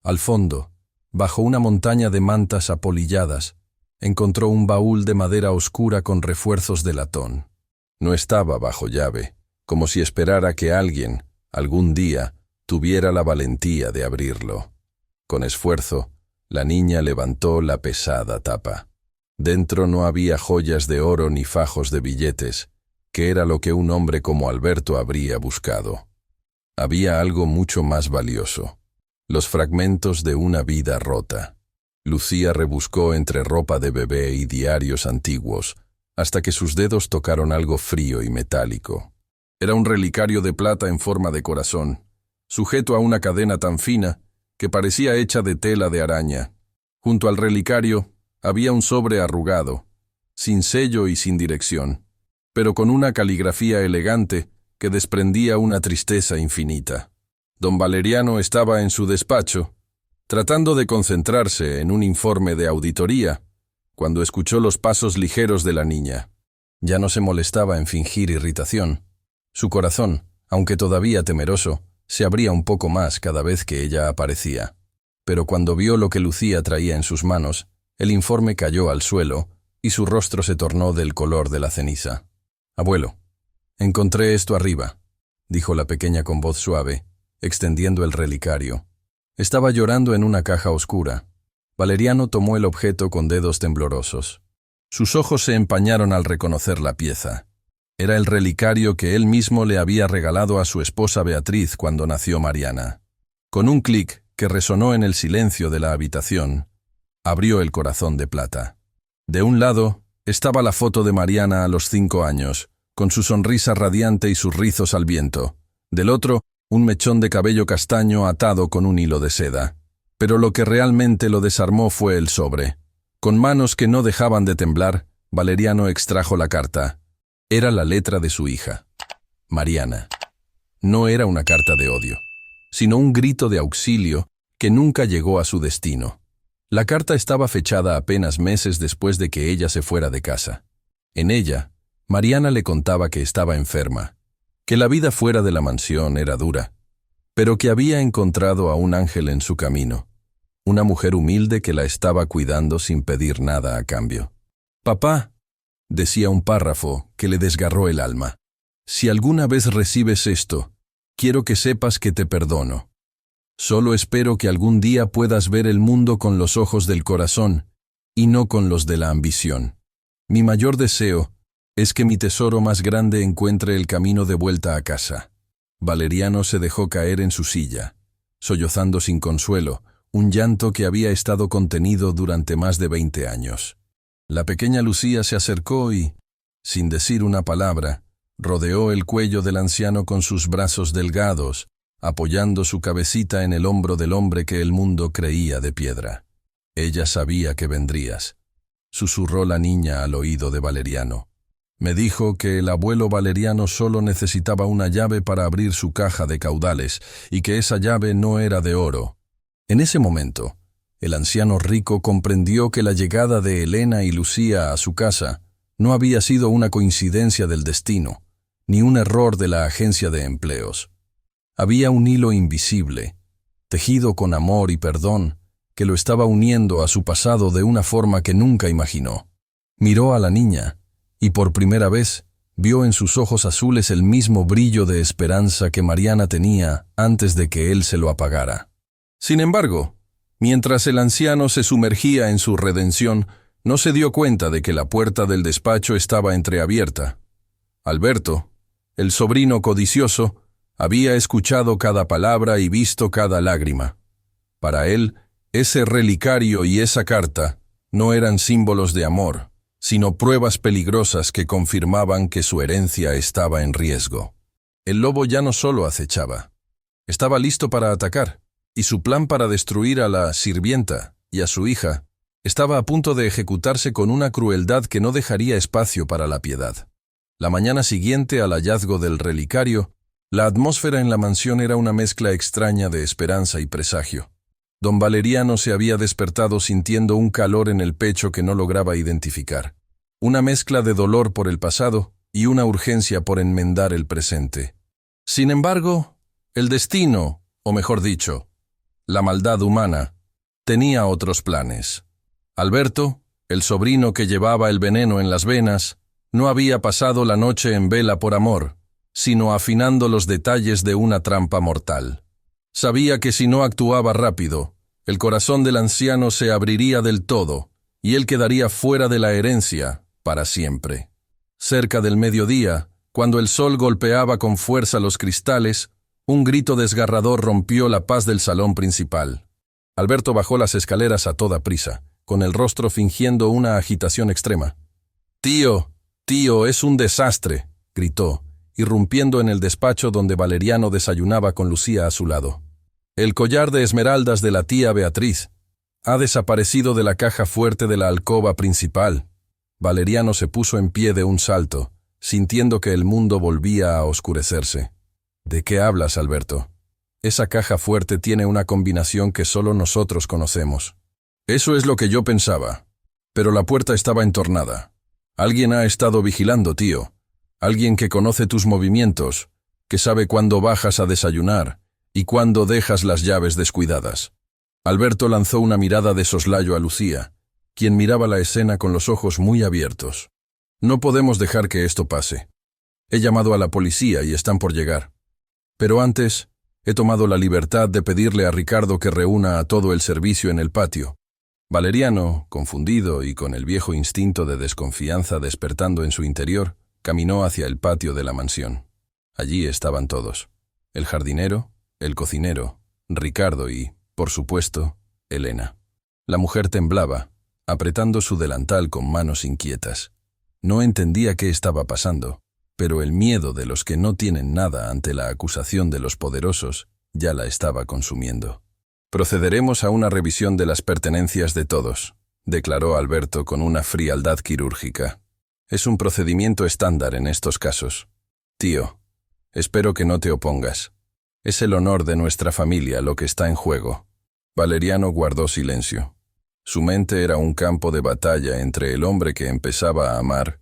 Al fondo, bajo una montaña de mantas apolilladas, encontró un baúl de madera oscura con refuerzos de latón. No estaba bajo llave, como si esperara que alguien, algún día, tuviera la valentía de abrirlo. Con esfuerzo, la niña levantó la pesada tapa. Dentro no había joyas de oro ni fajos de billetes, que era lo que un hombre como Alberto habría buscado. Había algo mucho más valioso: los fragmentos de una vida rota. Lucía rebuscó entre ropa de bebé y diarios antiguos, hasta que sus dedos tocaron algo frío y metálico. Era un relicario de plata en forma de corazón, sujeto a una cadena tan fina que parecía hecha de tela de araña. Junto al relicario había un sobre arrugado, sin sello y sin dirección, pero con una caligrafía elegante que desprendía una tristeza infinita. Don Valeriano estaba en su despacho, tratando de concentrarse en un informe de auditoría, cuando escuchó los pasos ligeros de la niña. Ya no se molestaba en fingir irritación. Su corazón, aunque todavía temeroso, se abría un poco más cada vez que ella aparecía. Pero cuando vio lo que Lucía traía en sus manos, el informe cayó al suelo y su rostro se tornó del color de la ceniza. «Abuelo, encontré esto arriba», dijo la pequeña con voz suave, extendiendo el relicario. Estaba llorando en una caja oscura. Valeriano tomó el objeto con dedos temblorosos. Sus ojos se empañaron al reconocer la pieza. Era el relicario que él mismo le había regalado a su esposa Beatriz cuando nació Mariana. Con un clic que resonó en el silencio de la habitación, abrió el corazón de plata. De un lado estaba la foto de Mariana a los 5 años, con su sonrisa radiante y sus rizos al viento. Del otro, un mechón de cabello castaño atado con un hilo de seda. Pero lo que realmente lo desarmó fue el sobre. Con manos que no dejaban de temblar, Valeriano extrajo la carta. Era la letra de su hija, Mariana. No era una carta de odio, sino un grito de auxilio que nunca llegó a su destino. La carta estaba fechada apenas meses después de que ella se fuera de casa. En ella, Mariana le contaba que estaba enferma, que la vida fuera de la mansión era dura, pero que había encontrado a un ángel en su camino, una mujer humilde que la estaba cuidando sin pedir nada a cambio. «Papá», decía un párrafo que le desgarró el alma, «si alguna vez recibes esto, quiero que sepas que te perdono. Solo espero que algún día puedas ver el mundo con los ojos del corazón y no con los de la ambición. Mi mayor deseo es que mi tesoro más grande encuentre el camino de vuelta a casa». Valeriano se dejó caer en su silla, sollozando sin consuelo, un llanto que había estado contenido durante más de 20 años. La pequeña Lucía se acercó y, sin decir una palabra, rodeó el cuello del anciano con sus brazos delgados, apoyando su cabecita en el hombro del hombre que el mundo creía de piedra. «Ella sabía que vendrías», susurró la niña al oído de Valeriano. «Me dijo que el abuelo Valeriano solo necesitaba una llave para abrir su caja de caudales y que esa llave no era de oro». En ese momento, el anciano rico comprendió que la llegada de Elena y Lucía a su casa no había sido una coincidencia del destino, ni un error de la agencia de empleos. Había un hilo invisible, tejido con amor y perdón, que lo estaba uniendo a su pasado de una forma que nunca imaginó. Miró a la niña, y por primera vez vio en sus ojos azules el mismo brillo de esperanza que Mariana tenía antes de que él se lo apagara. Sin embargo, mientras el anciano se sumergía en su redención, no se dio cuenta de que la puerta del despacho estaba entreabierta. Alberto, el sobrino codicioso, había escuchado cada palabra y visto cada lágrima. Para él, ese relicario y esa carta no eran símbolos de amor, sino pruebas peligrosas que confirmaban que su herencia estaba en riesgo. El lobo ya no solo acechaba, estaba listo para atacar, y su plan para destruir a la sirvienta y a su hija estaba a punto de ejecutarse con una crueldad que no dejaría espacio para la piedad. La mañana siguiente al hallazgo del relicario, la atmósfera en la mansión era una mezcla extraña de esperanza y presagio. Don Valeriano se había despertado sintiendo un calor en el pecho que no lograba identificar. Una mezcla de dolor por el pasado y una urgencia por enmendar el presente. Sin embargo, el destino, o mejor dicho, la maldad humana, tenía otros planes. Alberto, el sobrino que llevaba el veneno en las venas, no había pasado la noche en vela por amor, sino afinando los detalles de una trampa mortal. Sabía que si no actuaba rápido, el corazón del anciano se abriría del todo, y él quedaría fuera de la herencia para siempre. Cerca del mediodía, cuando el sol golpeaba con fuerza los cristales, un grito desgarrador rompió la paz del salón principal. Alberto bajó las escaleras a toda prisa, con el rostro fingiendo una agitación extrema. «Tío, tío, es un desastre», gritó, irrumpiendo en el despacho donde Valeriano desayunaba con Lucía a su lado. «El collar de esmeraldas de la tía Beatriz ha desaparecido de la caja fuerte de la alcoba principal». Valeriano se puso en pie de un salto, sintiendo que el mundo volvía a oscurecerse. «¿De qué hablas, Alberto? Esa caja fuerte tiene una combinación que solo nosotros conocemos». «Eso es lo que yo pensaba, pero la puerta estaba entornada. Alguien ha estado vigilando, tío. Alguien que conoce tus movimientos, que sabe cuándo bajas a desayunar y cuándo dejas las llaves descuidadas». Alberto lanzó una mirada de soslayo a Lucía, quien miraba la escena con los ojos muy abiertos. «No podemos dejar que esto pase. He llamado a la policía y están por llegar. Pero antes, he tomado la libertad de pedirle a Ricardo que reúna a todo el servicio en el patio». Valeriano, confundido y con el viejo instinto de desconfianza despertando en su interior, Caminó hacia el patio de la mansión. Allí estaban todos: el jardinero, el cocinero, Ricardo y, por supuesto, Elena. La mujer temblaba, apretando su delantal con manos inquietas. No entendía qué estaba pasando, pero el miedo de los que no tienen nada ante la acusación de los poderosos ya la estaba consumiendo. «Procederemos a una revisión de las pertenencias de todos», declaró Alberto con una frialdad quirúrgica. «Es un procedimiento estándar en estos casos. Tío, espero que no te opongas. Es el honor de nuestra familia lo que está en juego». Valeriano guardó silencio. Su mente era un campo de batalla entre el hombre que empezaba a amar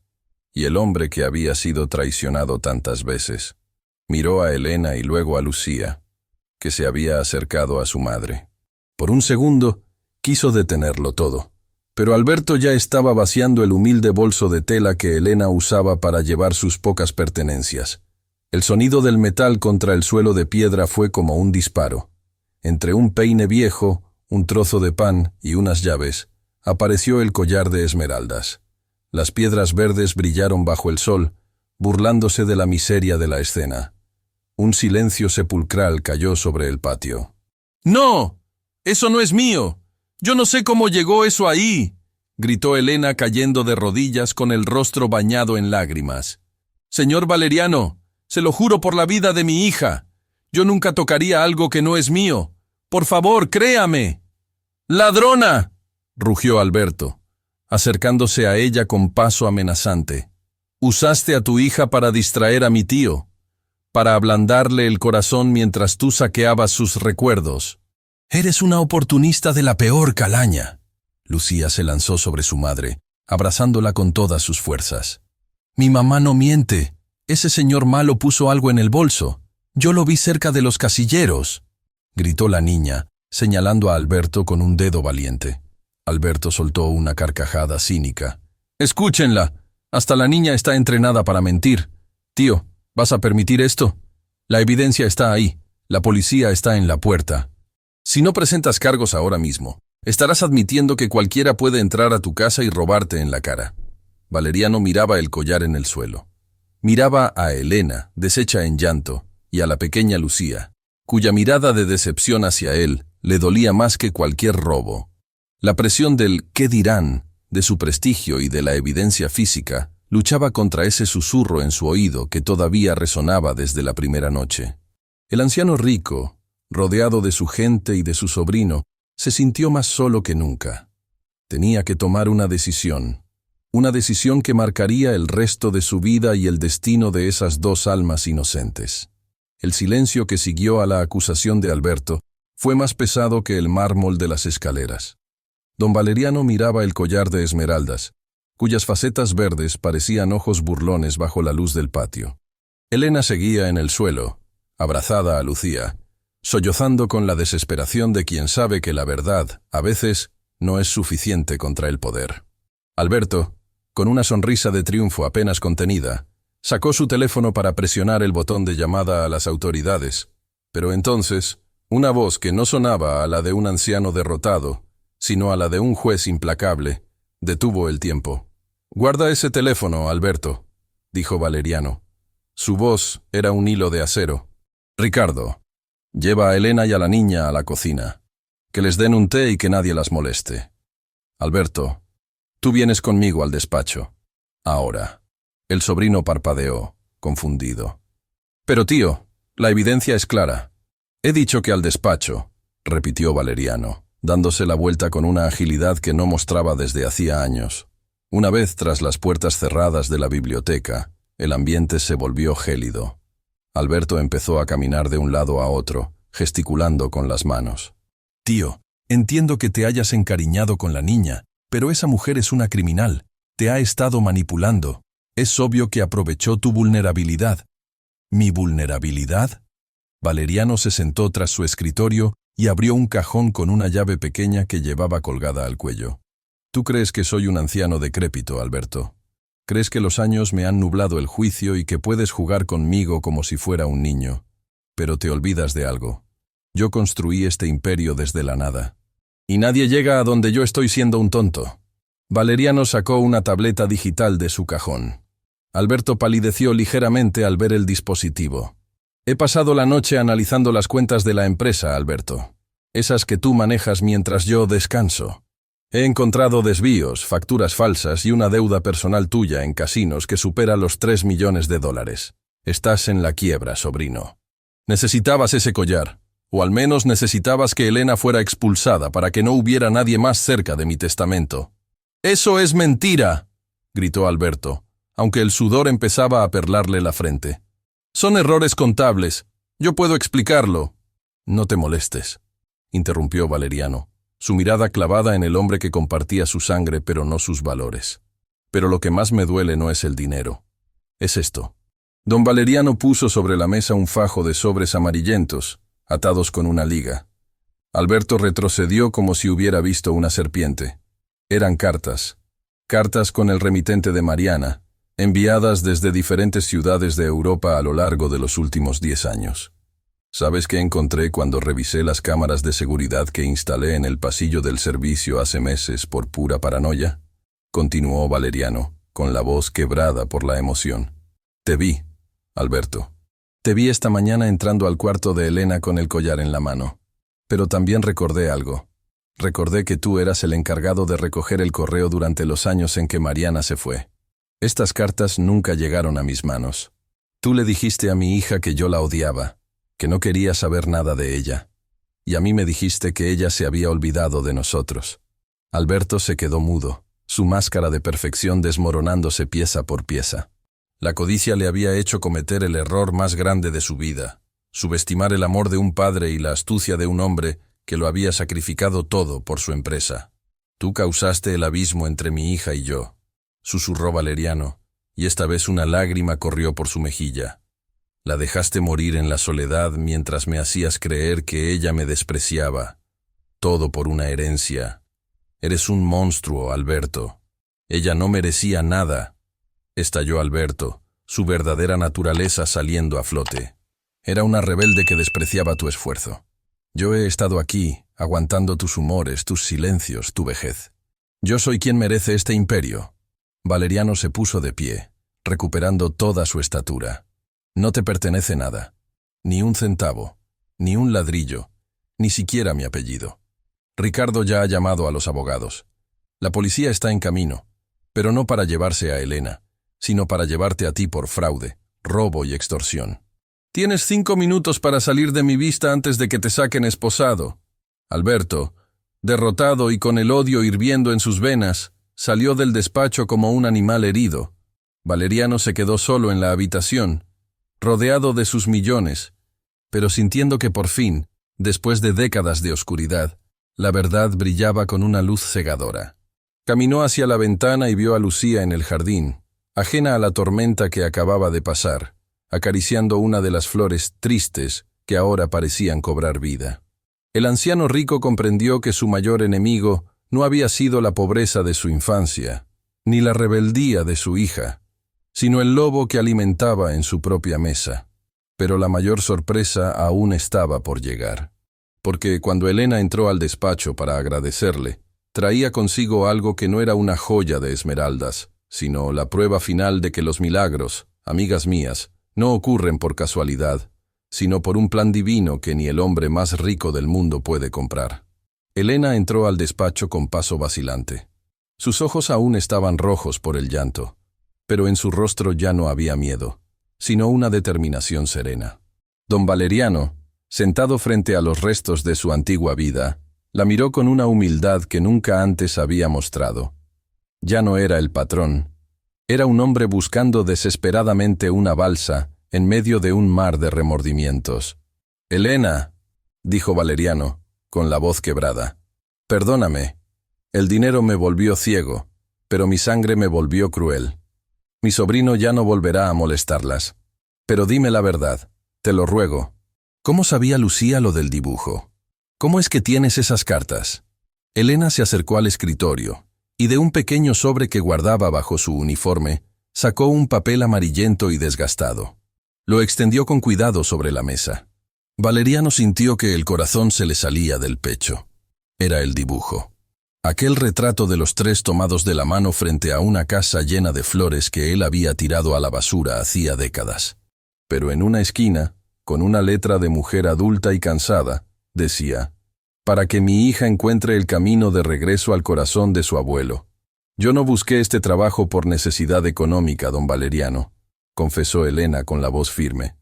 y el hombre que había sido traicionado tantas veces. Miró a Elena y luego a Lucía, que se había acercado a su madre. Por un segundo, quiso detenerlo todo, pero Alberto ya estaba vaciando el humilde bolso de tela que Elena usaba para llevar sus pocas pertenencias. El sonido del metal contra el suelo de piedra fue como un disparo. Entre un peine viejo, un trozo de pan y unas llaves, apareció el collar de esmeraldas. Las piedras verdes brillaron bajo el sol, burlándose de la miseria de la escena. Un silencio sepulcral cayó sobre el patio. «¡No! ¡Eso no es mío! ¡Yo no sé cómo llegó eso ahí!», gritó Elena cayendo de rodillas con el rostro bañado en lágrimas. «Señor Valeriano, se lo juro por la vida de mi hija. Yo nunca tocaría algo que no es mío. Por favor, créame». «¡Ladrona!», rugió Alberto, acercándose a ella con paso amenazante. «Usaste a tu hija para distraer a mi tío, para ablandarle el corazón mientras tú saqueabas sus recuerdos. Eres una oportunista de la peor calaña». Lucía se lanzó sobre su madre, abrazándola con todas sus fuerzas. «Mi mamá no miente. Ese señor malo puso algo en el bolso. Yo lo vi cerca de los casilleros», gritó la niña, señalando a Alberto con un dedo valiente. Alberto soltó una carcajada cínica. «Escúchenla. Hasta la niña está entrenada para mentir. Tío, ¿vas a permitir esto? La evidencia está ahí. La policía está en la puerta. Si no presentas cargos ahora mismo, estarás admitiendo que cualquiera puede entrar a tu casa y robarte en la cara». Valeriano miraba el collar en el suelo. Miraba a Elena, deshecha en llanto, y a la pequeña Lucía, cuya mirada de decepción hacia él le dolía más que cualquier robo. La presión del «¿qué dirán?», de su prestigio y de la evidencia física, luchaba contra ese susurro en su oído que todavía resonaba desde la primera noche. El anciano rico, rodeado de su gente y de su sobrino, se sintió más solo que nunca. Tenía que tomar una decisión que marcaría el resto de su vida y el destino de esas dos almas inocentes. El silencio que siguió a la acusación de Alberto fue más pesado que el mármol de las escaleras. Don Valeriano miraba el collar de esmeraldas, cuyas facetas verdes parecían ojos burlones bajo la luz del patio. Elena seguía en el suelo, abrazada a Lucía, sollozando con la desesperación de quien sabe que la verdad, a veces, no es suficiente contra el poder. Alberto, con una sonrisa de triunfo apenas contenida, sacó su teléfono para presionar el botón de llamada a las autoridades, pero entonces, una voz que no sonaba a la de un anciano derrotado, sino a la de un juez implacable, detuvo el tiempo. «Guarda ese teléfono, Alberto», dijo Valeriano. Su voz era un hilo de acero. «Ricardo, lleva a Elena y a la niña a la cocina. Que les den un té y que nadie las moleste. Alberto, tú vienes conmigo al despacho. Ahora». El sobrino parpadeó, confundido. «Pero tío, la evidencia es clara». «He dicho que al despacho», repitió Valeriano, dándose la vuelta con una agilidad que no mostraba desde hacía años. Una vez tras las puertas cerradas de la biblioteca, el ambiente se volvió gélido. Alberto empezó a caminar de un lado a otro, gesticulando con las manos. «Tío, entiendo que te hayas encariñado con la niña, pero esa mujer es una criminal. Te ha estado manipulando. Es obvio que aprovechó tu vulnerabilidad». «¿Mi vulnerabilidad?». Valeriano se sentó tras su escritorio y abrió un cajón con una llave pequeña que llevaba colgada al cuello. «Tú crees que soy un anciano decrépito, Alberto. Crees que los años me han nublado el juicio y que puedes jugar conmigo como si fuera un niño. Pero te olvidas de algo. Yo construí este imperio desde la nada. Y nadie llega a donde yo estoy siendo un tonto». Valeriano sacó una tableta digital de su cajón. Alberto palideció ligeramente al ver el dispositivo. He pasado la noche analizando las cuentas de la empresa, Alberto. Esas que tú manejas mientras yo descanso. He encontrado desvíos, facturas falsas y una deuda personal tuya en casinos que supera los 3 millones de dólares. Estás en la quiebra, sobrino. Necesitabas ese collar, o al menos necesitabas que Elena fuera expulsada para que no hubiera nadie más cerca de mi testamento. ¡Eso es mentira!, gritó Alberto, aunque el sudor empezaba a perlarle la frente. Son errores contables. Yo puedo explicarlo. No te molestes, interrumpió Valeriano, su mirada clavada en el hombre que compartía su sangre pero no sus valores. Pero lo que más me duele no es el dinero. Es esto. Don Valeriano puso sobre la mesa un fajo de sobres amarillentos, atados con una liga. Alberto retrocedió como si hubiera visto una serpiente. Eran cartas. Cartas con el remitente de Mariana, enviadas desde diferentes ciudades de Europa a lo largo de los últimos 10 años. ¿Sabes qué encontré cuando revisé las cámaras de seguridad que instalé en el pasillo del servicio hace meses por pura paranoia? Continuó Valeriano, con la voz quebrada por la emoción. Te vi, Alberto. Te vi esta mañana entrando al cuarto de Elena con el collar en la mano. Pero también recordé algo. Recordé que tú eras el encargado de recoger el correo durante los años en que Mariana se fue. Estas cartas nunca llegaron a mis manos. Tú le dijiste a mi hija que yo la odiaba, que no quería saber nada de ella. Y a mí me dijiste que ella se había olvidado de nosotros. Alberto se quedó mudo, su máscara de perfección desmoronándose pieza por pieza. La codicia le había hecho cometer el error más grande de su vida, subestimar el amor de un padre y la astucia de un hombre que lo había sacrificado todo por su empresa. Tú causaste el abismo entre mi hija y yo, susurró Valeriano, y esta vez una lágrima corrió por su mejilla. La dejaste morir en la soledad mientras me hacías creer que ella me despreciaba. Todo por una herencia. Eres un monstruo, Alberto. Ella no merecía nada. Estalló Alberto, su verdadera naturaleza saliendo a flote. Era una rebelde que despreciaba tu esfuerzo. Yo he estado aquí, aguantando tus humores, tus silencios, tu vejez. Yo soy quien merece este imperio. Valeriano se puso de pie, recuperando toda su estatura. No te pertenece nada. Ni un centavo, ni un ladrillo, ni siquiera mi apellido. Ricardo ya ha llamado a los abogados. La policía está en camino, pero no para llevarse a Elena, sino para llevarte a ti por fraude, robo y extorsión. Tienes 5 minutos para salir de mi vista antes de que te saquen esposado. Alberto, derrotado y con el odio hirviendo en sus venas, salió del despacho como un animal herido. Valeriano se quedó solo en la habitación, rodeado de sus millones, pero sintiendo que por fin, después de décadas de oscuridad, la verdad brillaba con una luz cegadora. Caminó hacia la ventana y vio a Lucía en el jardín, ajena a la tormenta que acababa de pasar, acariciando una de las flores tristes que ahora parecían cobrar vida. El anciano rico comprendió que su mayor enemigo no había sido la pobreza de su infancia, ni la rebeldía de su hija, sino el lobo que alimentaba en su propia mesa. Pero la mayor sorpresa aún estaba por llegar, porque cuando Elena entró al despacho para agradecerle, traía consigo algo que no era una joya de esmeraldas, sino la prueba final de que los milagros, amigas mías, no ocurren por casualidad, sino por un plan divino que ni el hombre más rico del mundo puede comprar. Elena entró al despacho con paso vacilante. Sus ojos aún estaban rojos por el llanto, pero en su rostro ya no había miedo, sino una determinación serena. Don Valeriano, sentado frente a los restos de su antigua vida, la miró con una humildad que nunca antes había mostrado. Ya no era el patrón. Era un hombre buscando desesperadamente una balsa en medio de un mar de remordimientos. «Elena», dijo Valeriano, con la voz quebrada, «perdóname. El dinero me volvió ciego, pero mi sangre me volvió cruel. Mi sobrino ya no volverá a molestarlas. Pero dime la verdad, te lo ruego. ¿Cómo sabía Lucía lo del dibujo? ¿Cómo es que tienes esas cartas?» Elena se acercó al escritorio, y de un pequeño sobre que guardaba bajo su uniforme, sacó un papel amarillento y desgastado. Lo extendió con cuidado sobre la mesa. Valeriano sintió que el corazón se le salía del pecho. Era el dibujo. Aquel retrato de los tres tomados de la mano frente a una casa llena de flores que él había tirado a la basura hacía décadas. Pero en una esquina, con una letra de mujer adulta y cansada, decía: «Para que mi hija encuentre el camino de regreso al corazón de su abuelo». «Yo no busqué este trabajo por necesidad económica, don Valeriano», confesó Elena con la voz firme.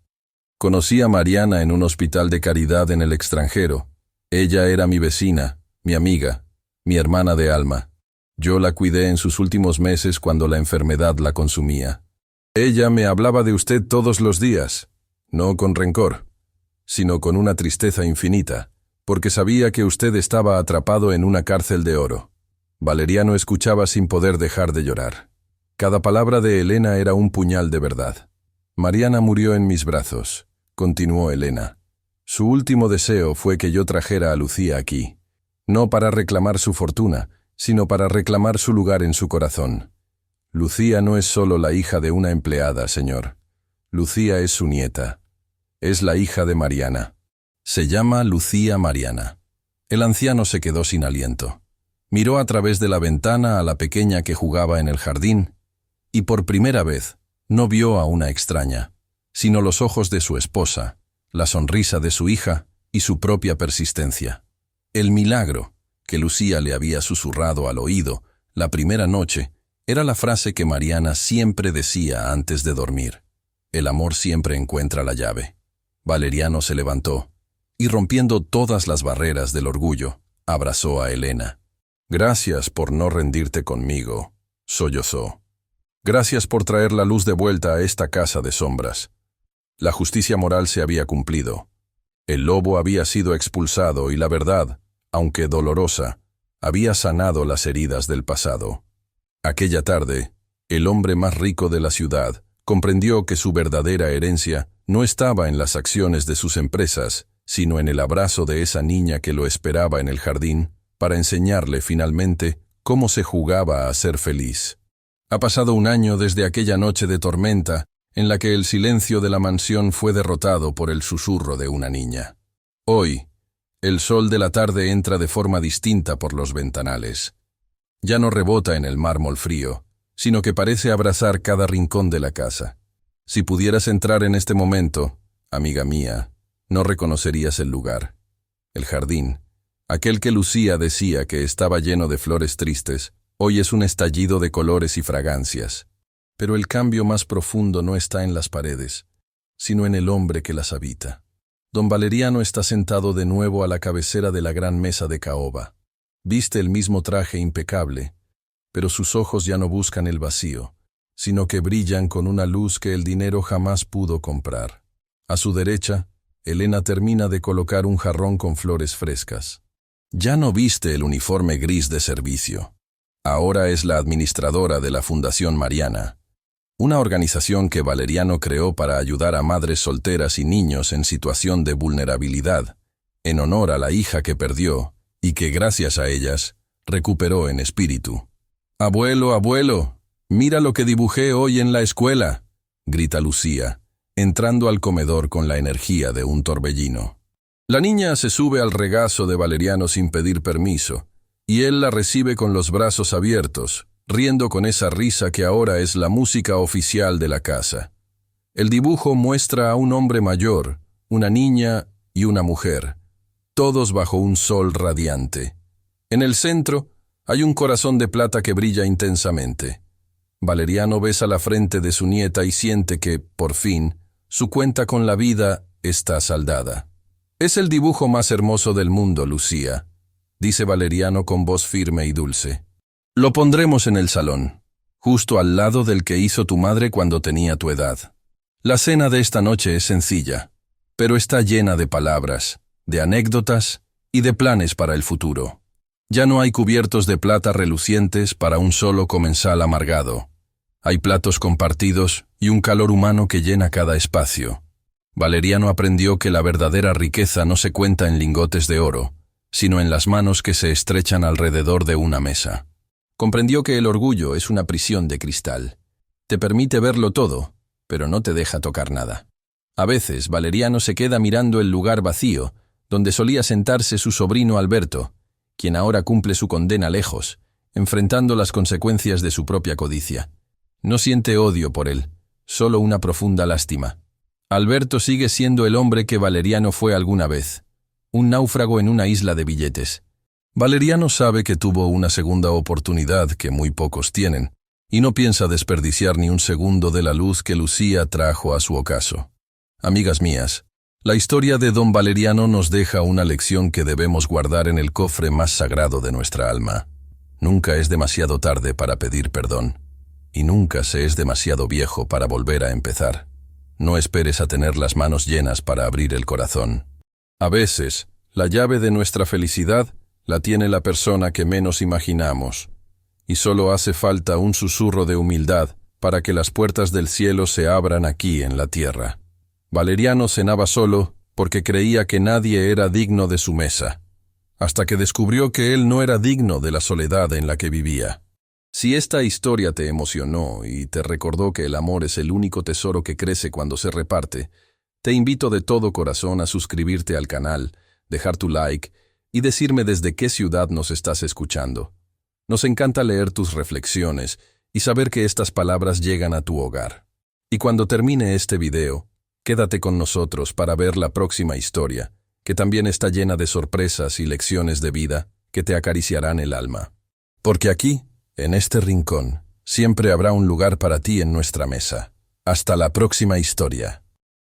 «Conocí a Mariana en un hospital de caridad en el extranjero. Ella era mi vecina, mi amiga, mi hermana de alma. Yo la cuidé en sus últimos meses cuando la enfermedad la consumía. Ella me hablaba de usted todos los días, no con rencor, sino con una tristeza infinita, porque sabía que usted estaba atrapado en una cárcel de oro». Valeriano escuchaba sin poder dejar de llorar. Cada palabra de Elena era un puñal de verdad. «Mariana murió en mis brazos», continuó Elena. «Su último deseo fue que yo trajera a Lucía aquí, no para reclamar su fortuna, sino para reclamar su lugar en su corazón. Lucía no es solo la hija de una empleada, señor. Lucía es su nieta. Es la hija de Mariana. Se llama Lucía Mariana». El anciano se quedó sin aliento. Miró a través de la ventana a la pequeña que jugaba en el jardín, y por primera vez no vio a una extraña, sino los ojos de su esposa, la sonrisa de su hija y su propia persistencia. El milagro que Lucía le había susurrado al oído la primera noche era la frase que Mariana siempre decía antes de dormir: «El amor siempre encuentra la llave». Valeriano se levantó y, rompiendo todas las barreras del orgullo, abrazó a Elena. «Gracias por no rendirte conmigo», sollozó. «Gracias por traer la luz de vuelta a esta casa de sombras». La justicia moral se había cumplido. El lobo había sido expulsado y la verdad, aunque dolorosa, había sanado las heridas del pasado. Aquella tarde, el hombre más rico de la ciudad comprendió que su verdadera herencia no estaba en las acciones de sus empresas, sino en el abrazo de esa niña que lo esperaba en el jardín para enseñarle finalmente cómo se jugaba a ser feliz. Ha pasado un año desde aquella noche de tormenta en la que el silencio de la mansión fue derrotado por el susurro de una niña. Hoy, el sol de la tarde entra de forma distinta por los ventanales. Ya no rebota en el mármol frío, sino que parece abrazar cada rincón de la casa. Si pudieras entrar en este momento, amiga mía, no reconocerías el lugar. El jardín, aquel que Lucía decía que estaba lleno de flores tristes, hoy es un estallido de colores y fragancias. Pero el cambio más profundo no está en las paredes, sino en el hombre que las habita. Don Valeriano está sentado de nuevo a la cabecera de la gran mesa de caoba. Viste el mismo traje impecable, pero sus ojos ya no buscan el vacío, sino que brillan con una luz que el dinero jamás pudo comprar. A su derecha, Elena termina de colocar un jarrón con flores frescas. Ya no viste el uniforme gris de servicio. Ahora es la administradora de la Fundación Mariana, una organización que Valeriano creó para ayudar a madres solteras y niños en situación de vulnerabilidad, en honor a la hija que perdió y que, gracias a ellas, recuperó en espíritu. «Abuelo, abuelo, mira lo que dibujé hoy en la escuela», grita Lucía, entrando al comedor con la energía de un torbellino. La niña se sube al regazo de Valeriano sin pedir permiso, y él la recibe con los brazos abiertos, riendo con esa risa que ahora es la música oficial de la casa. El dibujo muestra a un hombre mayor, una niña y una mujer, todos bajo un sol radiante. En el centro hay un corazón de plata que brilla intensamente. Valeriano besa la frente de su nieta y siente que, por fin, su cuenta con la vida está saldada. «Es el dibujo más hermoso del mundo, Lucía», dice Valeriano con voz firme y dulce. «Lo pondremos en el salón, justo al lado del que hizo tu madre cuando tenía tu edad. La cena de esta noche es sencilla, pero está llena de palabras, de anécdotas y de planes para el futuro. Ya no hay cubiertos de plata relucientes para un solo comensal amargado. Hay platos compartidos y un calor humano que llena cada espacio. Valeriano aprendió que la verdadera riqueza no se cuenta en lingotes de oro, sino en las manos que se estrechan alrededor de una mesa. Comprendió que el orgullo es una prisión de cristal. Te permite verlo todo, pero no te deja tocar nada. A veces, Valeriano se queda mirando el lugar vacío, donde solía sentarse su sobrino Alberto, quien ahora cumple su condena lejos, enfrentando las consecuencias de su propia codicia. No siente odio por él, solo una profunda lástima. Alberto sigue siendo el hombre que Valeriano fue alguna vez, un náufrago en una isla de billetes. Valeriano sabe que tuvo una segunda oportunidad que muy pocos tienen, y no piensa desperdiciar ni un segundo de la luz que Lucía trajo a su ocaso. Amigas mías, la historia de don Valeriano nos deja una lección que debemos guardar en el cofre más sagrado de nuestra alma. Nunca es demasiado tarde para pedir perdón, y nunca se es demasiado viejo para volver a empezar. No esperes a tener las manos llenas para abrir el corazón. A veces, la llave de nuestra felicidad la tiene la persona que menos imaginamos, y solo hace falta un susurro de humildad para que las puertas del cielo se abran aquí en la tierra. Valeriano cenaba solo porque creía que nadie era digno de su mesa, hasta que descubrió que él no era digno de la soledad en la que vivía. Si esta historia te emocionó y te recordó que el amor es el único tesoro que crece cuando se reparte, te invito de todo corazón a suscribirte al canal, dejar tu like y decirme desde qué ciudad nos estás escuchando. Nos encanta leer tus reflexiones y saber que estas palabras llegan a tu hogar. Y cuando termine este video, quédate con nosotros para ver la próxima historia, que también está llena de sorpresas y lecciones de vida que te acariciarán el alma. Porque aquí, en este rincón, siempre habrá un lugar para ti en nuestra mesa. Hasta la próxima historia.